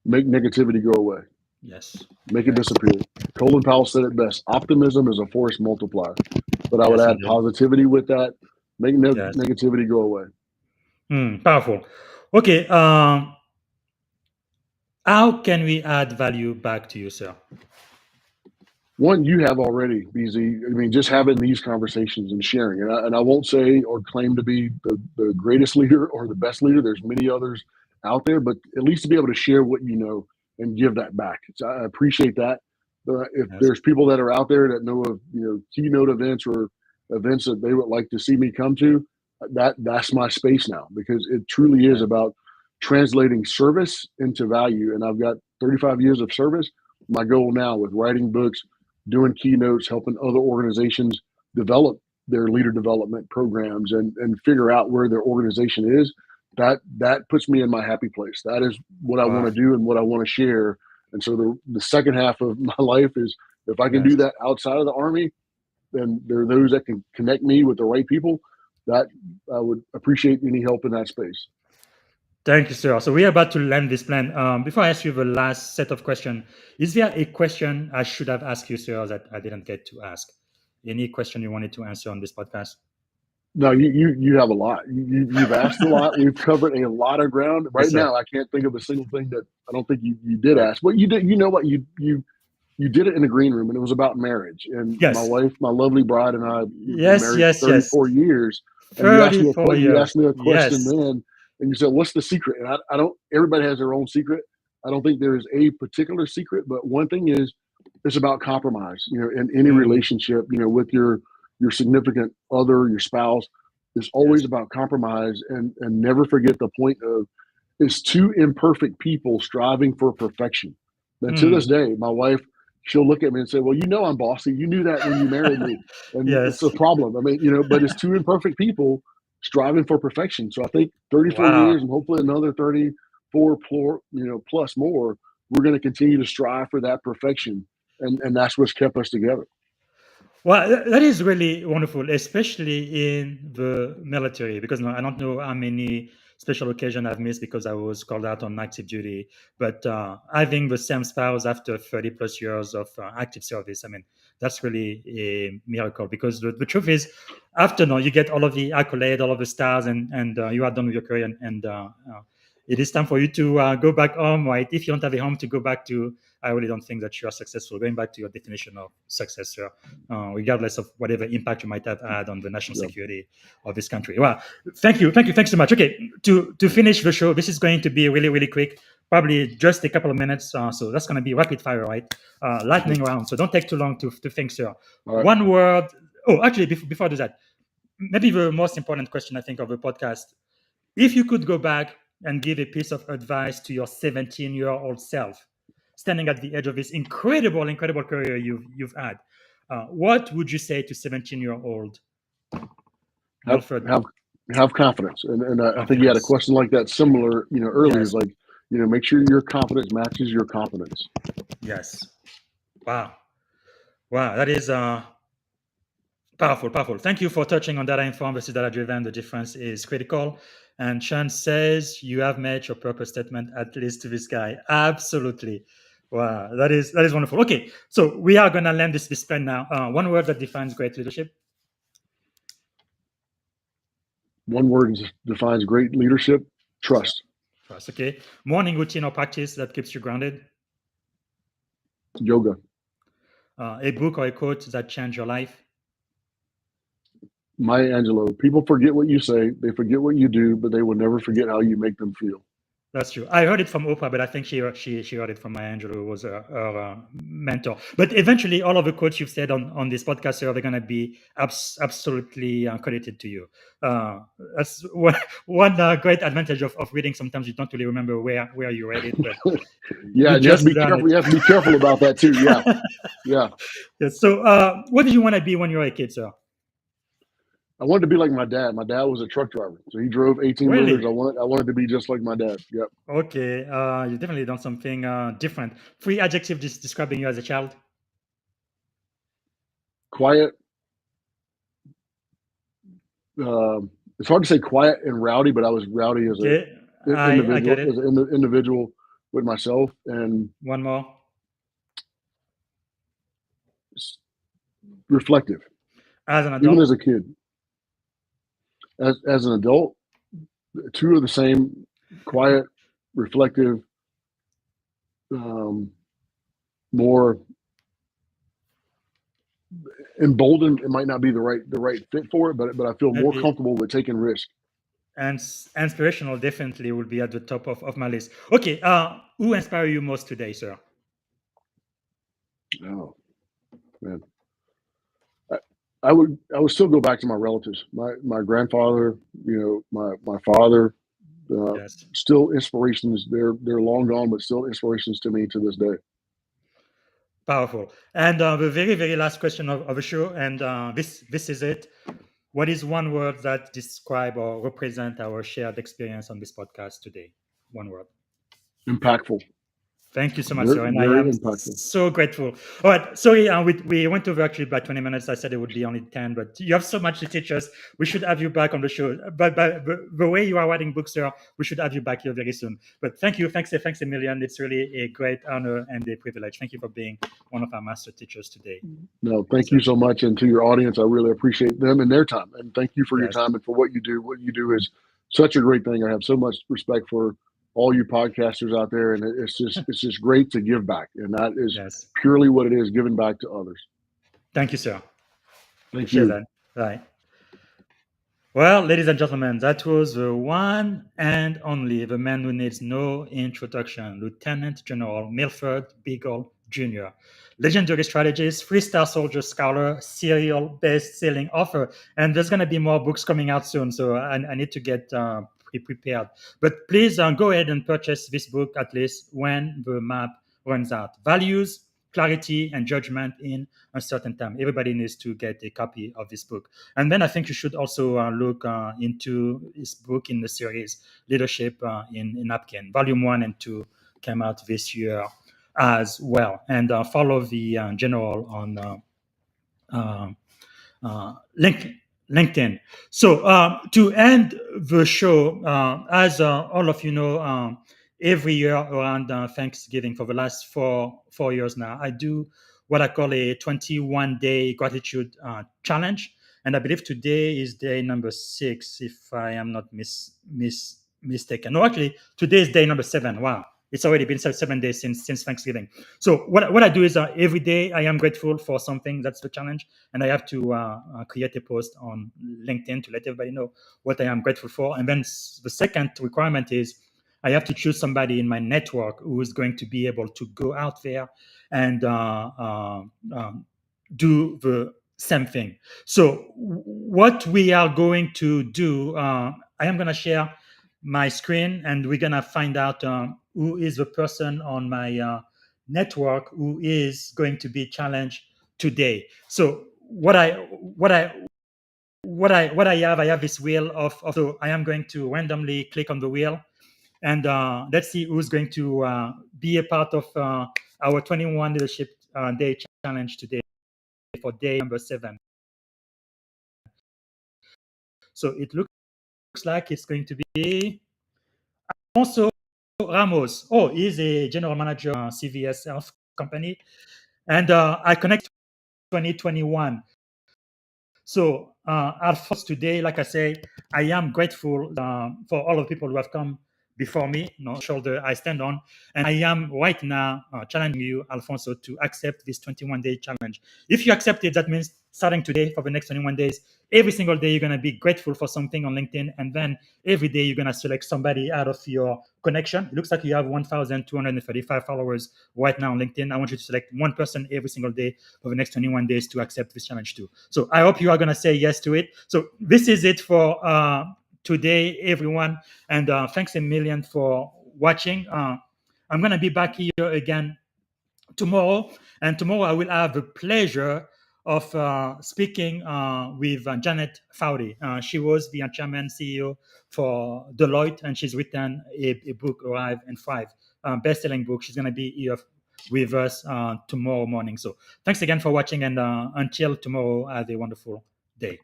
Make negativity go away. Yes. Make it Yes. disappear. Colin Powell said it best: optimism is a force multiplier. But I would Yes, add indeed. positivity with that. Make Yes. negativity go away. Powerful. Okay. How can we add value back to you, sir? One, you have already, BZ. I mean, just having these conversations and sharing. And I won't say or claim to be the greatest leader or the best leader. There's many others out there, but at least to be able to share what you know and give that back. So I appreciate that. If Yes. there's people that are out there that know of keynote events or events that they would like to see me come to, that's my space now, because it truly is Yes. about translating service into value. And I've got 35 years of service. My goal now with writing books, doing keynotes, helping other organizations develop their leader development programs and figure out where their organization is, that puts me in my happy place. That is what I want Wow. to do and what I want to share. And so the second half of my life is, if I can do Yes. that outside of the Army, then there are those that can connect me with the right people. That I would appreciate any help in that space. Thank you, sir. So we are about to land this plan. Before I ask you the last set of questions, is there a question I should have asked you, sir, that I didn't get to ask? Any question you wanted to answer on this podcast? No, you have a lot. You've asked a lot. We've covered a lot of ground. Yes, Right sir. now, I can't think of a single thing that I don't think you did Okay. ask. But you did. You know what? You did it in a green room, and it was about marriage. And my Yes. wife, my lovely bride, and I, we've been Yes, married yes, yes. 34 years. And you asked me 34 you years. asked me a question Yes. then, and you said, "What's the secret?" And I don't. Everybody has their own secret. I don't think there is a particular secret, but one thing is, it's about compromise. In any relationship, with your significant other, your spouse, it's always about compromise, and never forget the point of it's two imperfect people striving for perfection. And to this day, my wife, she'll look at me and say, "Well, I'm bossy. You knew that when you married me." And it's a problem. I mean, but it's two imperfect people striving for perfection. So I think 34 years and hopefully another 34 plus more, we're going to continue to strive for that perfection. And that's what's kept us together. Well, that is really wonderful, especially in the military, because I don't know how many special occasions I've missed because I was called out on active duty. But having the same spouse after 30 plus years of active service, I mean, that's really a miracle, because the truth is, after you get all of the accolade, all of the stars, and you are done with your career, and it is time for you to go back home, right? If you don't have a home to go back to, I really don't think that you are successful. Going back to your definition of success, regardless of whatever impact you might have had on the national security of this country. Well, thank you so much. Okay, to finish the show, this is going to be really, really quick, probably just a couple of minutes. So that's going to be rapid fire, right? Lightning round. So don't take too long to think, sir. Right. One word. Oh, actually, before I do that, maybe the most important question, I think, of the podcast: if you could go back and give a piece of advice to your 17-year-old self, standing at the edge of this incredible career you've had, what would you say to 17-year-old Milford? Have confidence, and I think you had a question like that similar, earlier. Yes. Like, make sure your confidence matches your competence. Yes. Wow, that is powerful. Thank you for touching on data informed versus data driven. The difference is critical. And Sean says you have met your purpose statement, at least to this guy. Absolutely. Wow, that is wonderful. Okay, so we are going to land this plan now. One word that defines great leadership. One word defines great leadership: trust. Trust. Okay. Morning routine or practice that keeps you grounded. Yoga. A book or a quote that changed your life. Maya Angelou: people forget what you say, they forget what you do, but they will never forget how you make them feel. That's true. I heard it from Oprah, but I think she heard it from Maya Angelou, who was her mentor. But eventually, all of the quotes you've said on this podcast are going to be absolutely credited to you. That's one great advantage of reading. Sometimes you don't really remember where you read it. But yeah, you have to be careful. You have to be careful about that too. Yeah. So, what did you want to be when you were a kid, sir? I wanted to be like my dad. My dad was a truck driver, so he drove 18-wheelers. I wanted to be just like my dad. Yep. Okay, you've definitely done something different. 3 adjectives describing you as a child. Quiet. It's hard to say quiet and rowdy, but I was rowdy as an individual with myself. And one more. Reflective. As an adult. Even as a kid. As an adult, 2 are the same: quiet, reflective, more emboldened. It might not be the right fit for it, but I feel more comfortable with taking risk. And inspirational definitely will be at the top of my list. Okay, who inspires you most today, sir? Oh, man. I would still go back to my relatives, my grandfather, my father, still inspirations. They're long gone, but still inspirations to me to this day. Powerful. And the very, very last question of the show, and this is it. What is one word that describe or represent our shared experience on this podcast today? One word. Impactful. Thank you so much, sir. And I am so grateful. All right. Sorry, we went over actually by 20 minutes. I said it would be only 10, but you have so much to teach us. We should have you back on the show. But the way you are writing books, sir, we should have you back here very soon. But thank you. Thanks a million. It's really a great honor and a privilege. Thank you for being one of our master teachers today. No, thank you so much. And to your audience, I really appreciate them and their time. And thank you for your time and for what you do. What you do is such a great thing. I have so much respect for all you podcasters out there, and it's just great to give back, and that is purely what it is, giving back to others. Thank you, sir. Thank you. That. Right. Well, ladies and gentlemen, that was the one and only, the man who needs no introduction, Lieutenant General Milford Beagle Jr. Legendary strategist, 3-star soldier scholar, serial best-selling author, and there's going to be more books coming out soon, so I need to get prepared. But please go ahead and purchase this book at least when the map runs out. Values, clarity, and judgment in a certain time. Everybody needs to get a copy of this book. And then I think you should also look into this book in the series, Leadership in Napkin. Volume 1 and 2 came out this year as well. And follow the general on LinkedIn. So to end the show, as all of you know, every year around Thanksgiving for the last four years now, I do what I call a 21-day gratitude challenge. And I believe today is day number 6, if I am not mistaken. No, actually, today is day number 7. Wow. It's already been 7 days since Thanksgiving. So what I do is every day I am grateful for something. That's the challenge. And I have to create a post on LinkedIn to let everybody know what I am grateful for. And then the second requirement is I have to choose somebody in my network who is going to be able to go out there and do the same thing. So what we are going to do, I am going to share my screen and we're going to find out who is the person on my network who is going to be challenged today. So what I have this wheel of so I am going to randomly click on the wheel and let's see who's going to be a part of our 21 Leadership Day Challenge today for day number 7. So it looks like it's going to be Alfonso Ramos. Oh, he's a general manager CVS Health Company. And I connect 2021. So Alfonso, today, like I say, I am grateful for all of the people who have come before me, shoulder I stand on. And I am right now challenging you, Alfonso, to accept this 21-day challenge. If you accept it, that means starting today for the next 21 days, every single day you're going to be grateful for something on LinkedIn. And then every day you're going to select somebody out of your connection. It looks like you have 1,235 followers right now on LinkedIn. I want you to select one person every single day for the next 21 days to accept this challenge too. So I hope you are going to say yes to it. So this is it for today, everyone. And thanks a million for watching. I'm going to be back here again tomorrow. And tomorrow I will have the pleasure of speaking with Janet Fowdy. She was the chairman CEO for Deloitte, and she's written a book, Arrive in 5, best-selling book. She's going to be here with us tomorrow morning. So thanks again for watching, and until tomorrow, have a wonderful day.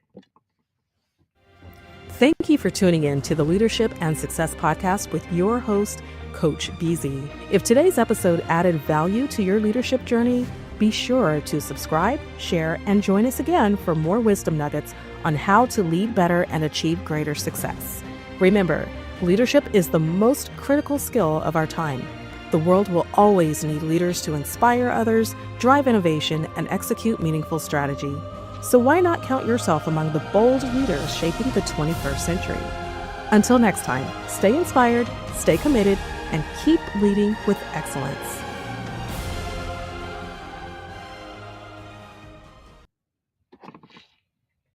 Thank you for tuning in to the Leadership and Success Podcast with your host, Coach BZ. If today's episode added value to your leadership journey, be sure to subscribe, share, and join us again for more wisdom nuggets on how to lead better and achieve greater success. Remember, leadership is the most critical skill of our time. The world will always need leaders to inspire others, drive innovation, and execute meaningful strategy. So why not count yourself among the bold leaders shaping the 21st century? Until next time, stay inspired, stay committed, and keep leading with excellence.